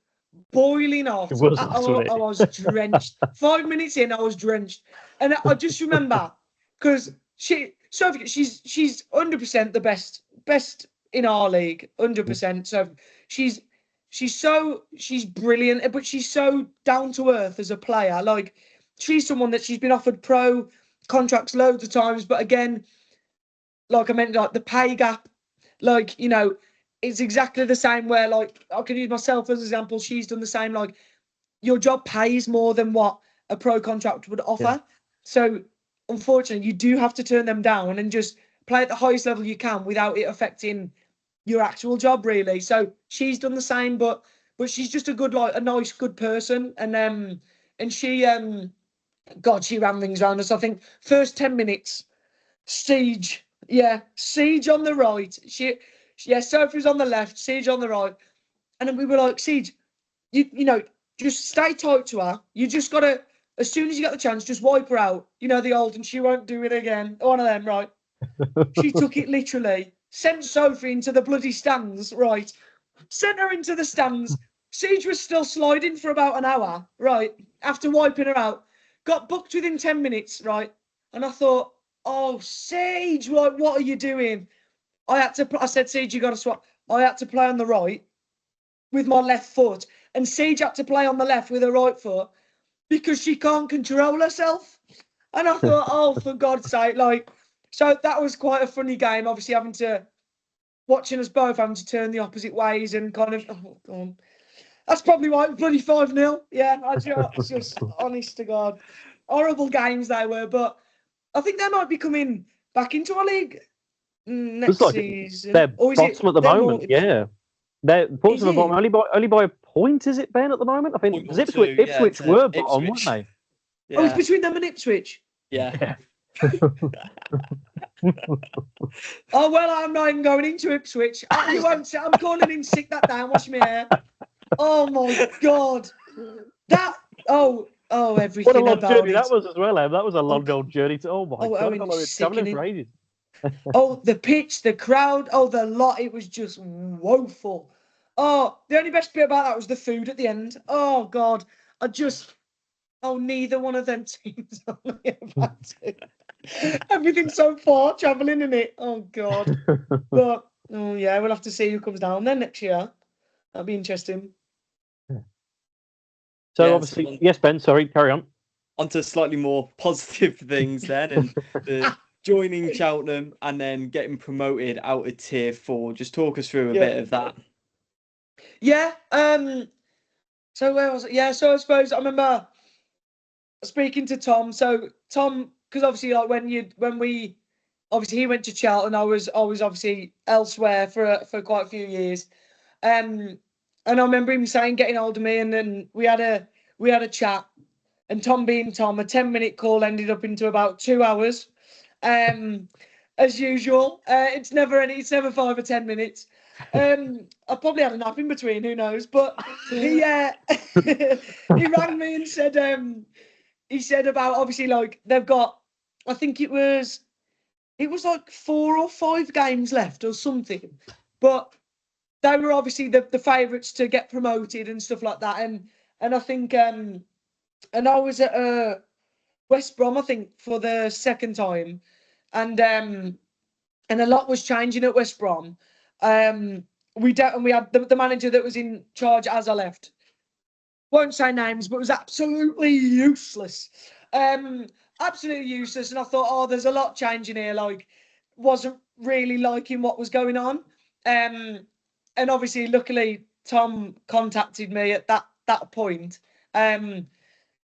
boiling hot. It was, I was drenched. 5 minutes in, I was drenched, and I just remember because Sophie, she's 100% the best in our league, 100%. So she's brilliant, but she's so down to earth as a player. Like, she's someone that she's been offered pro contracts loads of times, but again, like I meant, like the pay gap, like, you know, it's exactly the same where, like, I can use myself as an example. She's done the same. Like, your job pays more than what a pro contract would offer. Yeah. So unfortunately, you do have to turn them down and just play at the highest level you can without it affecting your actual job, really. So she's done the same, but she's just a nice, good person. And she God, she ran things around us. I think first 10 minutes, Siege on the right. Sophie's on the left, Siege on the right. And then we were like, Siege, you know, just stay tight to her. You just got to, as soon as you get the chance, just wipe her out. You know, the old, and she won't do it again. One of them, right? She took it literally, sent Sophie into the bloody stands, right? Sent her into the stands. Siege was still sliding for about an hour, right? After wiping her out. Got booked within 10 minutes, right? And I thought, oh, Siege, what are you doing? I said, Siege, you got to swap. I had to play on the right with my left foot, and Siege had to play on the left with her right foot because she can't control herself. And I thought, oh, for God's sake, like, so that was quite a funny game, obviously watching us both having to turn the opposite ways and kind of, oh, God. That's probably why it was bloody 5-0. Yeah, just honest to God. Horrible games they were, but I think they might be coming back into our league next season. They're bottom at the moment, yeah. They're bottom at the bottom, only by a point, is it, Ben, at the moment? I think Ipswich were bottom, weren't they? Yeah. Oh, it's between them and Ipswich? Yeah. Oh, well, I'm not even going into Ipswich. You won't say, I'm calling in sick that day and wash my hair. Oh, my God. Everything what a long about journey it. That was as well, Em. That was a long old journey to, God, I felt like we were travelling for ages. Oh, the pitch, the crowd, the lot, it was just woeful. Oh, the only best bit about that was the food at the end. Oh, God. Neither one of them teams are about to. Everything's so far travelling, isn't it? Oh, God. But, we'll have to see who comes down then next year. That'll be interesting. So, obviously, yes, Ben, sorry, carry on. On to slightly more positive things then, and the joining Cheltenham and then getting promoted out of Tier 4. Just talk us through a bit of that. Yeah. So where was it? Yeah. So I suppose I remember speaking to Tom. So Tom, because obviously, like when we obviously he went to Cheltenham, I was obviously elsewhere for quite a few years. And I remember him saying, getting hold of me, and then we had a chat. And Tom being Tom, a 10-minute call ended up into about 2 hours. As usual, it's never 5 or 10 minutes. I probably had a nap in between, who knows? But he rang me and said about, obviously, like, they've got, I think it was like 4 or 5 games left or something, but they were obviously the favourites to get promoted and stuff like that. And I think and I was at West Brom, I think, for the second time, and a lot was changing at West Brom. We had the manager that was in charge as I left. Won't say names, but was absolutely useless. Absolutely useless. And I thought, there's a lot changing here. Like, wasn't really liking what was going on. And obviously, luckily, Tom contacted me at that point. And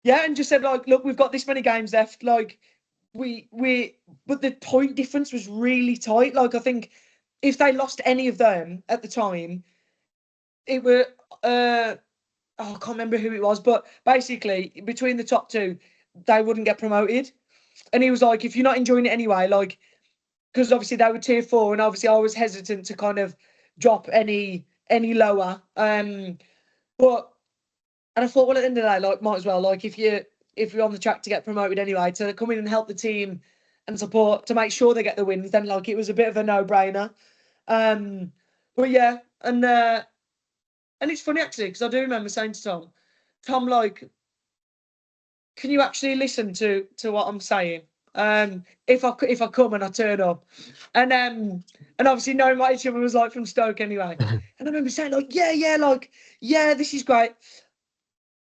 just said, like, look, we've got this many games left. Like, but the point difference was really tight. Like, I think if they lost any of them at the time, it were I can't remember who it was, but basically between the top two, they wouldn't get promoted. And he was like, if you're not enjoying it anyway, like, because obviously they were tier 4, and obviously I was hesitant to kind of drop any lower. But and I thought, well, at the end of the day, like, might as well, like, if you're on the track to get promoted anyway, to come in and help the team and support to make sure they get the wins, then like it was a bit of a no-brainer. But yeah, and it's funny actually, because I do remember saying to Tom, like, can you actually listen to what I'm saying? If I come and I turn up, and obviously knowing what each other was like from Stoke anyway, and I remember saying like, yeah, this is great.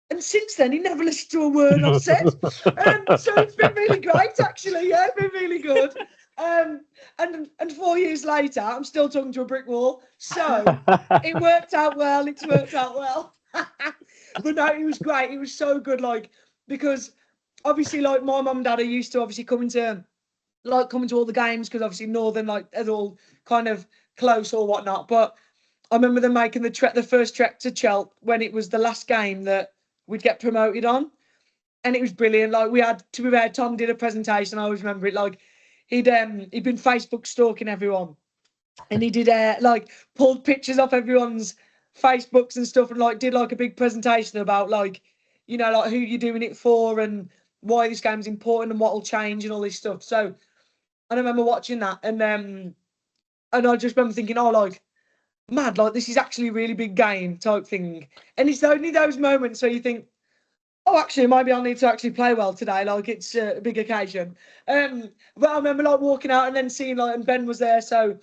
And since then, he never listened to a word I've said. So it's been really great, actually. Yeah, it's been really good. And 4 years later, I'm still talking to a brick wall. So it worked out well. It's worked out well. But no, it was great. It was so good, like, because obviously, like, my mum and dad are used to obviously coming to all the games, because obviously Northern, like, they're all kind of close or whatnot. But I remember them making the first trek to Chelt when it was the last game that we'd get promoted on, and it was brilliant. Like, we had, to be fair, Tom did a presentation. I always remember it. Like, he'd been Facebook stalking everyone, and he did like pulled pictures off everyone's Facebooks and stuff, and like did like a big presentation about, like, you know, like who you're doing it for and why this game's important and what will change and all this stuff. So I remember watching that, and I just remember thinking, oh, like, mad, like, this is actually a really big game type thing. And it's only those moments where you think, oh, actually, maybe I'll need to actually play well today. Like, it's a big occasion. But I remember, like, walking out and then seeing, like, and Ben was there. So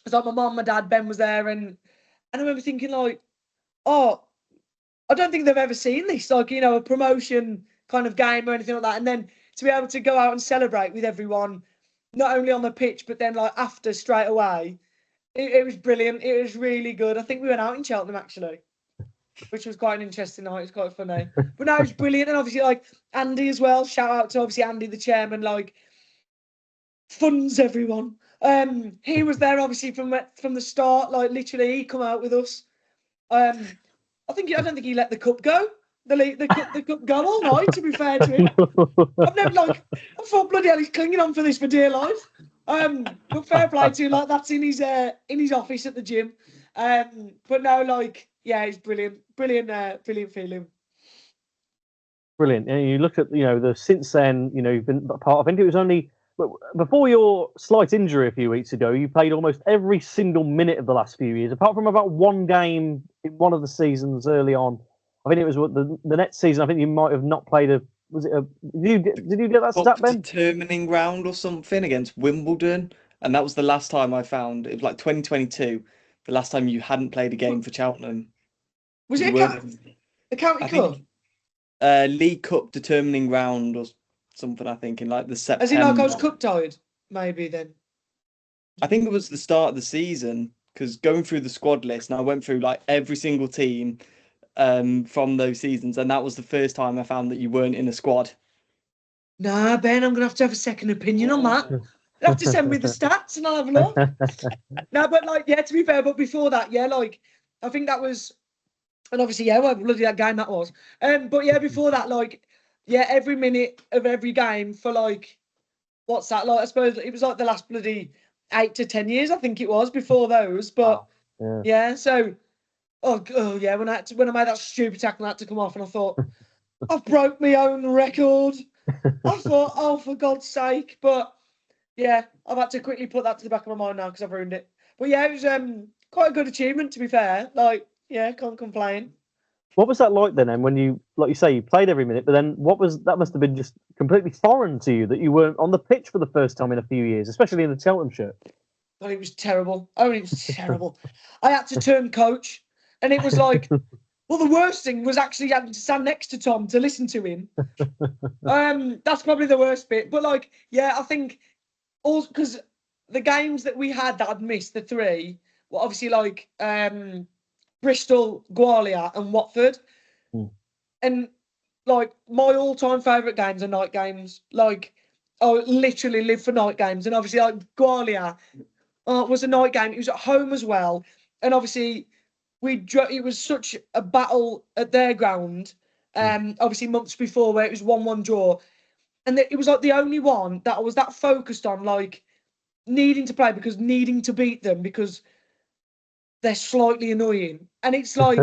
it's like my mum, my dad, Ben was there. And I remember thinking, like, oh, I don't think they've ever seen this, like, you know, a promotion kind of game or anything like that. And then to be able to go out and celebrate with everyone, not only on the pitch, but then, like, after straight away. It was brilliant. It was really good. I think we went out in Cheltenham, actually, which was quite an interesting night. It was quite funny. But no, it was brilliant. And obviously, like, Andy as well. Shout out to, obviously, Andy, the chairman, like, funds everyone. He was there, obviously, from the start. Like, literally, he come out with us. I don't think he let the cup go. The cup go all night, to be fair to him. I've never, like, I thought, bloody hell, he's clinging on for this for dear life. But fair play to him, like, that's in his office at the gym. But no, like, yeah, it's brilliant feeling. Brilliant. And you look at, you know, since then, you know, you've been a part of, I think it was only before your slight injury a few weeks ago, you played almost every single minute of the last few years, apart from about one game in one of the seasons early on. I think it was the next season. I think you might have not played did you get that stat, Ben? Determining round or something against Wimbledon, and that was the last time I found. It was like 2022, the last time you hadn't played a game for Cheltenham. Was it a county cup? League Cup determining round or something, I think, in like the September. As in, like, I was cup tied, maybe then. I think it was the start of the season, because going through the squad list, and I went through like every single team from those seasons, and that was the first time I found that you weren't in a squad. Nah, Ben, I'm gonna have to have a second opinion on that. You'll have to send me the stats and I'll have a look. No, but, like, yeah, to be fair, but before that, yeah, like, I think that was, and obviously, yeah, well, bloody that game that was. But yeah, before that, like, yeah, every minute of every game for, like, what's that? Like, I suppose it was like the last bloody 8 to 10 years, I think it was, before those. But yeah, so oh yeah, when I made that stupid tackle, I had to come off, and I thought, I've broke my own record. I thought, oh, for God's sake. But yeah, I've had to quickly put that to the back of my mind now because I've ruined it. But yeah, it was quite a good achievement, to be fair. Like, yeah, can't complain. What was that like then? And when you, like you say, you played every minute, but then that must have been just completely foreign to you that you weren't on the pitch for the first time in a few years, especially in the Cheltenham shirt. Well, it was terrible. Oh, it was terrible. I had to turn coach, and it was like, well, the worst thing was actually having to stand next to Tom to listen to him. That's probably the worst bit. But, like, yeah, I think also because the games that we had that I'd missed, the three, were obviously like Bristol, Gwalior, and Watford. And, like, my all-time favourite games are night games. Like, I literally live for night games. And obviously, like, Gwalior was a night game. It was at home as well. And obviously, it was such a battle at their ground. Obviously months before where it was 1-1 draw, and it was like the only one that I was that focused on, like needing to play because needing to beat them because they're slightly annoying, and it's like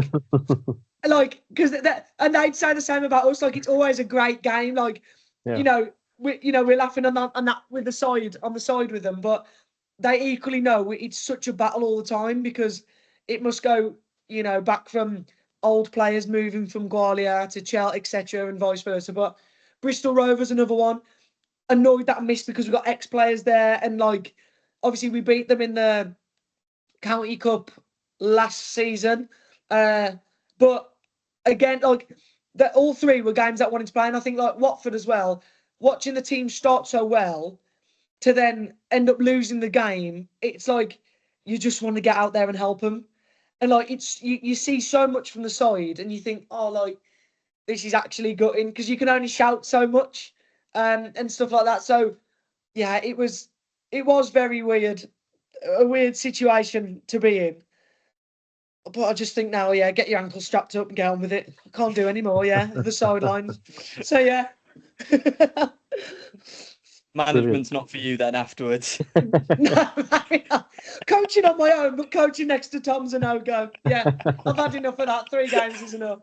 because and they'd say the same about us. Like it's always a great game. Like we're laughing on that with the side on the side with them, but they equally know it's such a battle all the time because it must go back from old players moving from Gwalior to Chelsea, etc., and vice versa. But Bristol Rovers, another one, annoyed that I missed because we've got ex-players there, and like obviously we beat them in the County Cup last season, but again, like that, all three were games that I wanted to play, and I think like Watford as well. Watching the team start so well to then end up losing the game, it's like you just want to get out there and help them. And like it's you see so much from the side, and you think, oh, like this is actually gutting because you can only shout so much, and stuff like that. So yeah, it was very weird, a weird situation to be in. But I just think now, yeah, get your ankles strapped up and get on with it. I can't do any more. Yeah, the sidelines. So yeah. Management's not for you then afterwards. No, coaching on my own, but coaching next to Tom's a no-go. Yeah, I've had enough of that. 3 games is enough.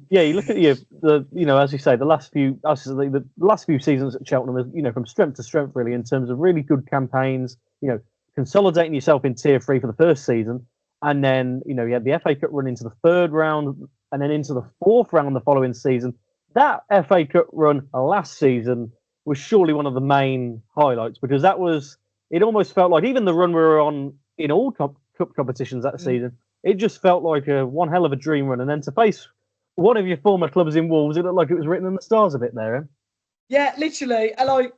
Yeah, you look at as you say, the last few seasons at Cheltenham, from strength to strength, really, in terms of really good campaigns. Consolidating yourself in Tier 3 for the first season, and then you had the FA Cup run into the 3rd round, and then into the 4th round the following season. That FA Cup run last season was surely one of the main highlights because it almost felt like even the run we were on in all cup competitions that season, it just felt like one hell of a dream run. And then to face one of your former clubs in Wolves, it looked like it was written in the stars a bit there. Eh? Yeah, literally. And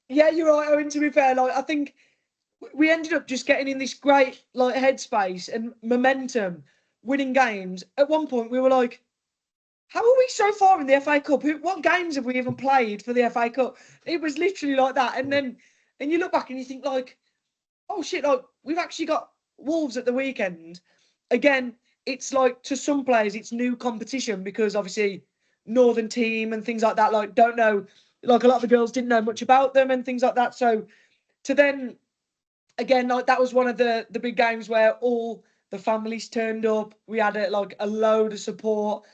you're right, Owen, to be fair. I think we ended up just getting in this great headspace and momentum, winning games. At one point, we were like, how are we so far in the FA Cup? What games have we even played for the FA Cup? It was literally like that. And then you look back and you think oh shit, we've actually got Wolves at the weekend. Again, it's to some players, it's new competition because obviously Northern team and things like that, don't know, a lot of the girls didn't know much about them and things like that. So to then, again, that was one of the big games where all the families turned up. We had a load of support.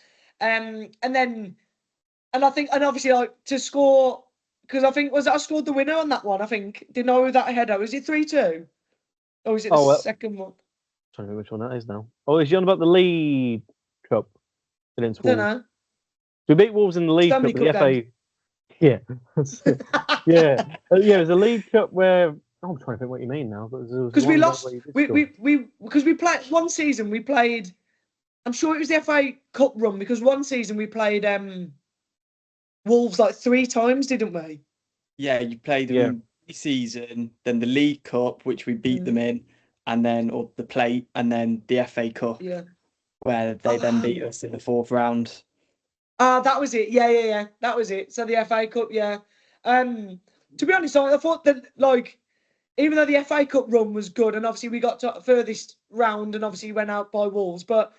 And I think, and obviously to score, because I think I scored the winner on that one. I think didn't know who that header was. It 3-2, or was it the second one? I'm trying to know which one that is now. Oh, is you on about the League Cup against Wolves? I don't know. We beat Wolves in the League Cup, the FA. Yeah, yeah. It was a League Cup where I'm trying to think what you mean now. Because we lost. Because we played one season. We played. I'm sure it was the FA Cup run because one season we played Wolves 3 times, didn't we? Yeah, you played them this season, then the League Cup, which we beat them in, and then the Plate, and then the FA Cup, where they then beat us in the 4th round. That was it. Yeah. That was it. So the FA Cup, yeah. To be honest, I thought that even though the FA Cup run was good, and obviously we got to furthest round, and obviously went out by Wolves, but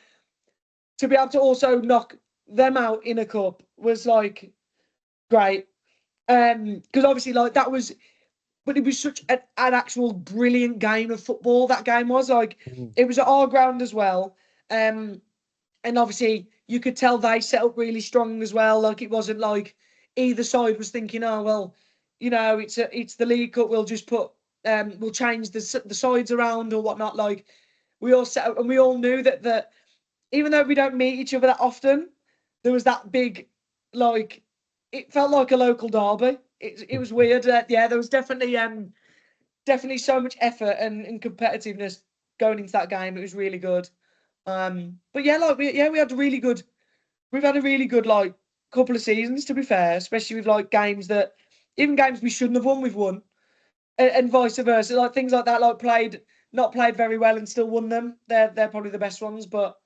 to be able to also knock them out in a cup was great. Because obviously that was, but it was such an actual brilliant game of football. That game was it was at our ground as well. And obviously you could tell they set up really strong as well. It wasn't either side was thinking, oh well, it's the League Cup. We'll just we'll change the sides around or whatnot. We all set up, and we all knew that even though we don't meet each other that often, there was that big, it felt like a local derby. It was weird. There was definitely so much effort and competitiveness going into that game. It was really good. But yeah, we had a really good. We've had a really good couple of seasons, to be fair, especially with games even games we shouldn't have won, we've won, and vice versa. Things like that, not played very well and still won them. They're probably the best ones, but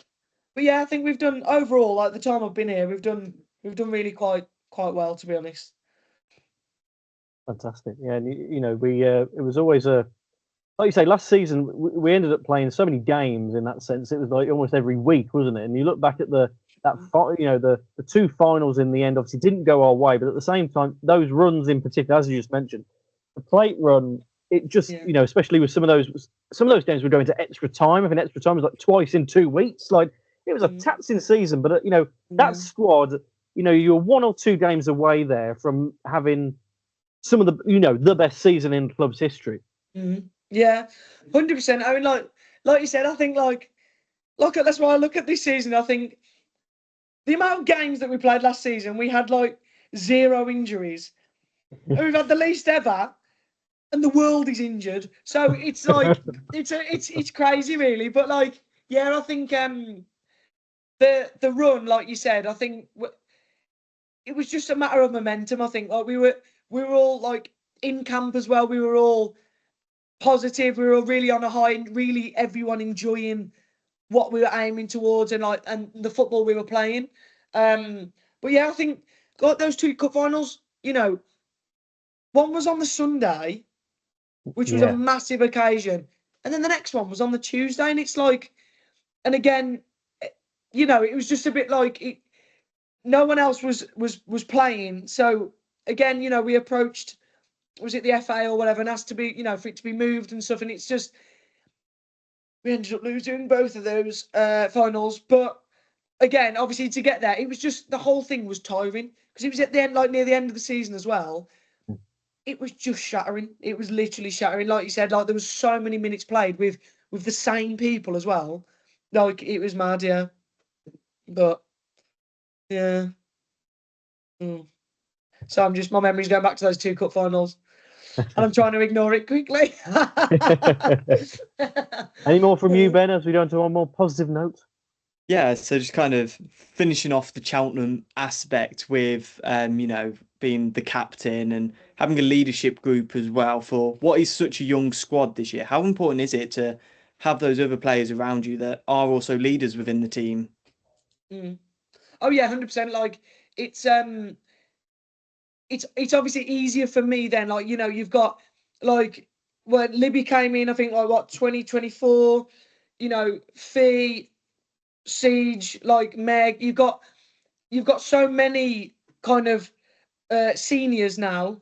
yeah, I think we've done overall. The time I've been here, we've done really quite well, to be honest. Fantastic. Yeah, and we it was always a like you say, last season we ended up playing so many games in that sense. It was like almost every week, wasn't it? And you look back at the two finals in the end obviously didn't go our way, but at the same time, those runs in particular, as you just mentioned, the plate run, it just especially with some of those games were going to extra time. I think extra time was like twice in 2 weeks. Like it was a taxing season, but that squad, you're 1 or 2 games away there from having some of the best season in the club's history. Mm-hmm. Yeah, 100%. I mean, like you said, I think that's why I look at this season. I think the amount of games that we played last season, we had like 0 injuries. And we've had the least ever, and the world is injured. So it's like it's crazy, really. But like, yeah, I think the run, like you said, I think it was just a matter of momentum. I think like we were all like in camp as well. We were all positive. We were all really on a high, and really everyone enjoying what we were aiming towards and the football we were playing. But yeah, I think got those 2 cup finals. One was on the Sunday, which was a massive occasion, and then the next one was on the Tuesday, and it's like, and again, it was just a bit like no one else was playing. So again, we approached, was it the FA or whatever, and asked to be, for it to be moved and stuff, and it's just we ended up losing both of those finals. But again, obviously to get there, it was just the whole thing was tiring because it was at the end, like near the end of the season as well. It was just shattering. It was literally shattering. Like you said, like there was so many minutes played with the same people as well. Like it was mad, yeah. But yeah. So my memory's going back to those 2 cup finals. And I'm trying to ignore it quickly. Any more from you, Ben, as we go into one more positive note? Yeah, so just kind of finishing off the Cheltenham aspect with, being the captain and having a leadership group as well for what is such a young squad this year. How important is it to have those other players around you that are also leaders within the team? Oh yeah, 100%. Like it's obviously easier for me then. Like you've got like when Libby came in, I think like what 2024. Fee, Siege, like Meg. You've got so many kind of seniors now.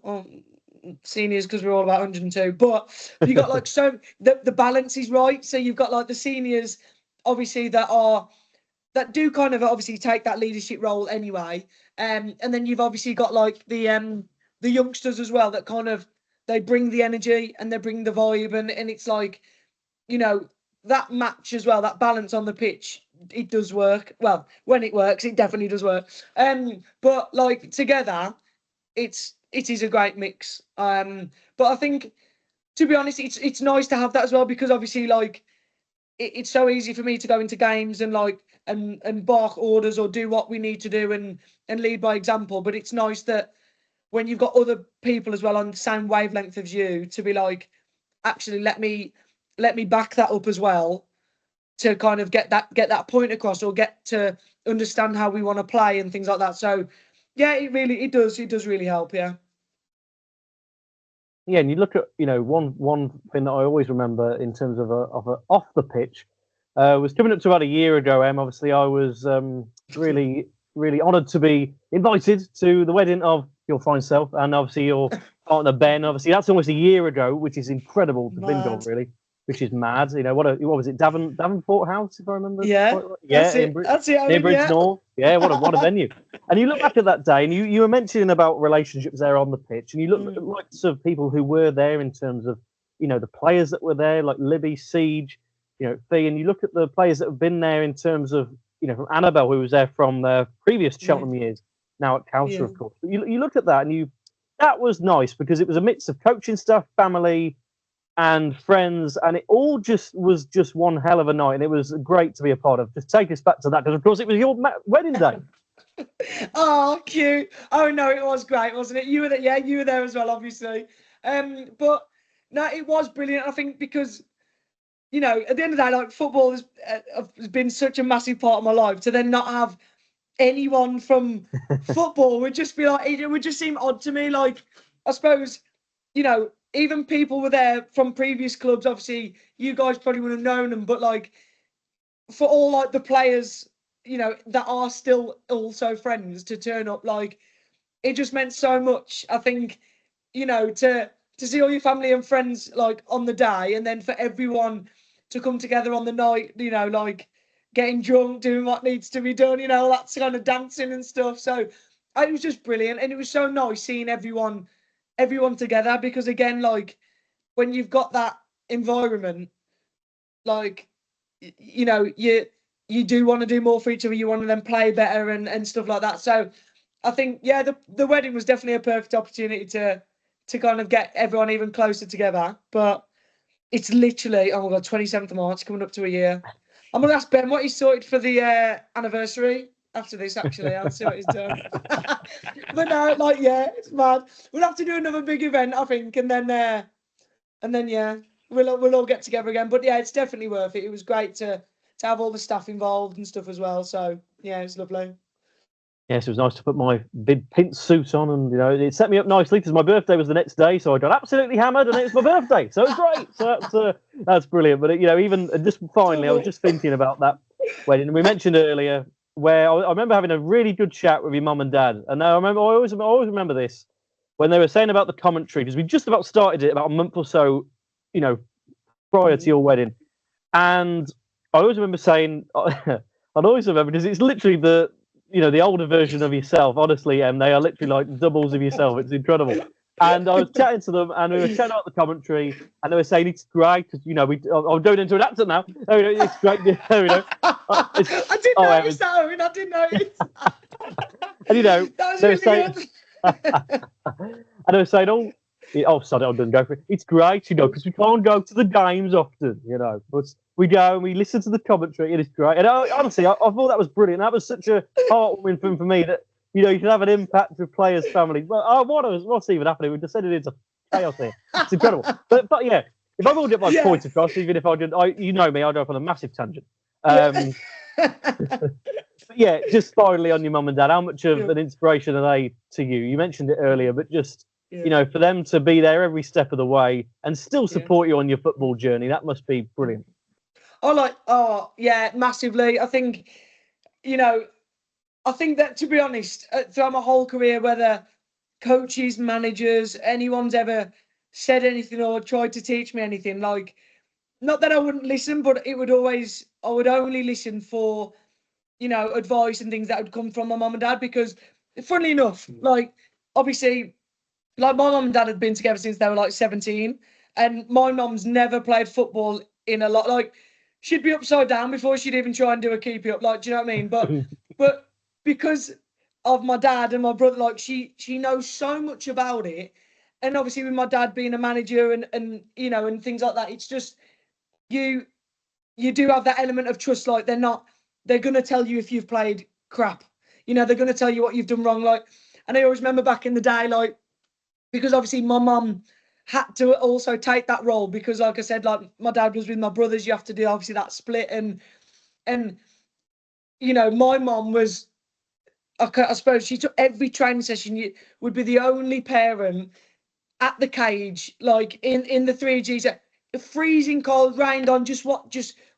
Seniors because we're all about 102, but you got like so the balance is right. So you've got like the seniors, obviously that do kind of obviously take that leadership role anyway. And then you've obviously got like the youngsters as well that kind of they bring the energy and they bring the vibe and it's like that match as well, that balance on the pitch, it does work. Well, when it works, it definitely does work. But like together, it is a great mix. But I think, to be honest, it's nice to have that as well because obviously, like, it's so easy for me to go into games and like and bark orders or do what we need to do and lead by example. But it's nice that when you've got other people as well on the same wavelength as you to be like, actually, let me back that up as well to kind of get that point across or get to understand how we want to play and things like that. So yeah, it does really help. Yeah. Yeah, and you look at one thing that I always remember in terms of a off the pitch was coming up to about a year ago. Obviously I was really honoured to be invited to the wedding of your fine self and obviously your partner Ben. Obviously that's almost a year ago, which is incredible to think of, really. Which is mad. What was it? Davenport House, if I remember. Yeah, that's it. Near Bridge North. Yeah, what a venue. And you look back at that day, and you were mentioning about relationships there on the pitch, and you look at the likes of people who were there in terms of, the players that were there, like Libby, Siege, Fee, and you look at the players that have been there in terms of, from Annabelle, who was there from the previous Cheltenham years, now at Cowser, of course. But you look at that, and that was nice because it was a mix of coaching stuff, family, and friends, and it all was just one hell of a night, and it was great to be a part of. Just take us back to that, because of course it was your wedding day. Oh, cute. Oh no, it was great, wasn't it? You were there, yeah, you were there as well, obviously. But no, it was brilliant. I think because at the end of the day, like football has been such a massive part of my life. To then not have anyone from football would just be like, it would just seem odd to me. Like, I suppose even people were there from previous clubs. Obviously, you guys probably would have known them, but like for all like the players, you know, that are still also friends to turn up, like it just meant so much. I think, you know, to see all your family and friends like on the day, and then for everyone to come together on the night, you know, like getting drunk, doing what needs to be done, you know, that's kind of dancing and stuff. So it was just brilliant, and it was so nice seeing everyone together, because again, like when you've got that environment, like you know, you do want to do more for each other, you want to then play better and stuff like that. So I think, yeah, the wedding was definitely a perfect opportunity to kind of get everyone even closer together. But it's literally, oh my God, 27th of March, coming up to a year. I'm going to ask Ben what he sorted for the anniversary after this, actually. I'll see what he's done. But no, like, yeah, it's mad. We'll have to do another big event, I think. And then yeah, we'll all get together again. But yeah, it's definitely worth it. It was great to have all the staff involved and stuff as well. So yeah, it's lovely. Yes, it was nice to put my big pink suit on, and you know, it set me up nicely because my birthday was the next day, so I got absolutely hammered, and it was my birthday, so it was great. So that's brilliant. But you know, even just finally, I was just thinking about that wedding. We mentioned earlier where I remember having a really good chat with your mum and dad, and I always remember this when they were saying about the commentary, because we just about started it about a month or so, you know, prior to your wedding, and I always remember saying, I'd always remember because it's literally the older version of yourself, honestly, and they are literally like doubles of yourself. It's incredible. And I was chatting to them, and we were chatting about the commentary, and they were saying it's great because, you know, I'm going into an accent now. It's great. I didn't notice that, Owen. I didn't notice. And you know, that was really good. And I was saying, oh, sorry, I didn't go for it. It's great, you know, because we can't go to the games often, you know, but we go and we listen to the commentary, and it's great. And honestly, I thought that was brilliant. That was such a heartwarming thing for me that, you know, you can have an impact with players' families. But what's even happening? We descended into chaos here. It's incredible. But yeah, if I will get my point across, even if you know me, I'll go off on a massive tangent. Yeah, just finally on your mum and dad, how much of an inspiration are they to you? You mentioned it earlier, but just, you know, for them to be there every step of the way and still support you on your football journey, that must be brilliant. Massively. I think, you know, that, to be honest, throughout my whole career, whether coaches, managers, anyone's ever said anything or tried to teach me anything, like, not that I wouldn't listen, but I would only listen for, you know, advice and things that would come from my mum and dad, because funnily enough, like, obviously, like, my mum and dad had been together since they were like 17, and my mum's never played football in a lot, like, she'd be upside down before she'd even try and do a keepy up, like, do you know what I mean? But because of my dad and my brother, like, she knows so much about it, and obviously with my dad being a manager and you know, and things like that, it's just you do have that element of trust. Like, they're gonna tell you if you've played crap, you know, they're gonna tell you what you've done wrong. Like, and I always remember back in the day, like, because obviously my mum had to also take that role, because like I said, like, my dad was with my brothers, you have to do obviously that split, and you know, my mum was, I suppose she took every training session. You would be the only parent at the cage, like in the 3Gs, the freezing cold, rained on, just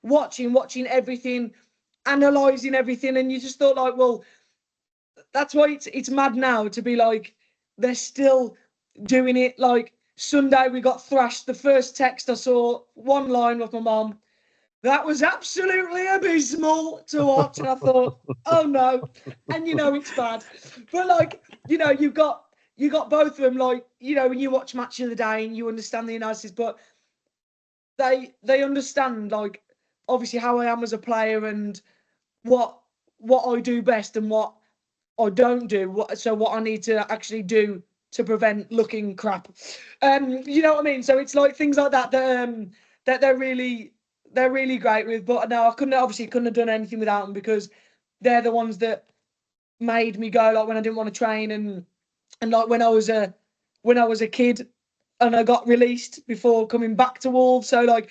watching everything, analysing everything, and you just thought, like, well, that's why it's mad now to be like, they're still doing it. Like, Sunday we got thrashed. The first text I saw, one line with my mum, that was absolutely abysmal to watch. And I thought, oh no. And you know, it's bad. But like, you know, you got both of them, like, you know, when you watch Match of the Day and you understand the analysis, but they understand, like, obviously how I am as a player and what I do best and what I don't do, what I need to actually do to prevent looking crap. You know what I mean? So it's like things like that that they're really great with. But no, I couldn't have done anything without them, because they're the ones that made me go, like, when I didn't want to train, and like when I was a kid and I got released before coming back to Wolves. So, like,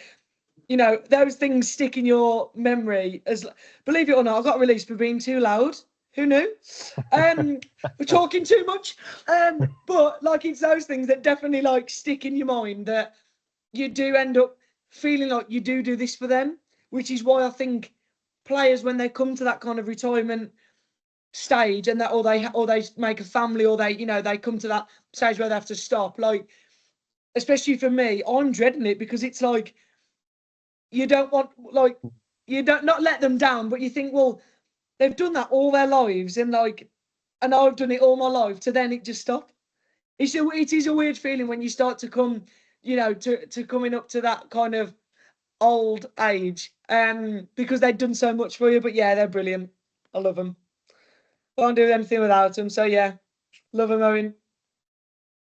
you know, those things stick in your memory as, believe it or not, I got released for being too loud. Who knew? We're talking too much. But like, it's those things that definitely like stick in your mind, that you do end up feeling like you do this for them, which is why I think players, when they come to that kind of retirement stage, and that or they make a family, or they come to that stage where they have to stop, like, especially for me, I'm dreading it, because it's like, you don't want, like, you don't not let them down, but you think, well, they've done that all their lives, and I've done it all my life, to then it just stop. It is a weird feeling when you start to come, to coming up to that kind of old age, because they've done so much for you. But yeah, they're brilliant. I love them. Can't do anything without them. So yeah, love them, Owen.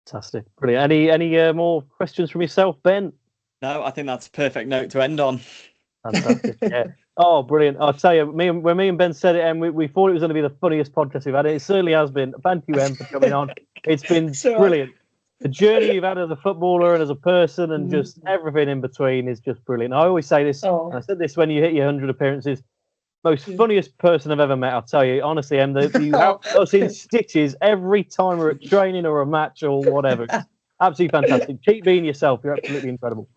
Fantastic, brilliant. Any more questions from yourself, Ben? No, I think that's a perfect note to end on. Fantastic. Yeah. Oh, brilliant. I'll tell you, when me and Ben said it, and we thought it was going to be the funniest podcast we've had. It certainly has been. Thank you, Em, for coming on. It's been brilliant. The journey you've had as a footballer and as a person, and just everything in between, is just brilliant. I always say this, and I said this when you hit your 100 appearances, most funniest person I've ever met. I'll tell you, honestly, Em, you have us in stitches every time we're at training or a match or whatever. It's absolutely fantastic. Keep being yourself. You're absolutely incredible.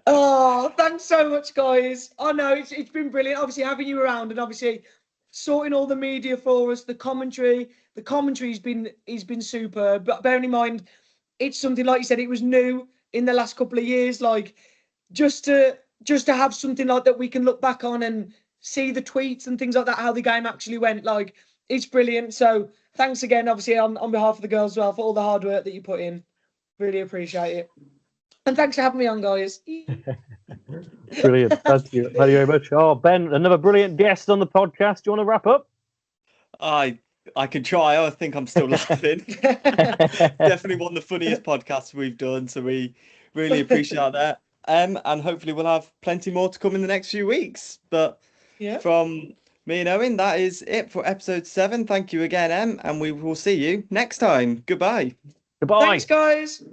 Oh, thanks so much, guys. I know it's been brilliant, obviously, having you around, and obviously sorting all the media for us, the commentary. The commentary's been superb. But bearing in mind, it's something, like you said, it was new in the last couple of years. Like, just to have something like that we can look back on and see the tweets and things like that, how the game actually went. Like, it's brilliant. So thanks again, obviously, on behalf of the girls as well, for all the hard work that you put in. Really appreciate it. And thanks for having me on, guys. Brilliant. Thank you very much. Oh, Ben, another brilliant guest on the podcast. Do you want to wrap up? I can try. I think I'm still laughing. Definitely one of the funniest podcasts we've done. So we really appreciate that. And hopefully we'll have plenty more to come in the next few weeks. But from me and Owen, that is it for episode 7. Thank you again, Em, and we will see you next time. Goodbye. Goodbye. Thanks, guys.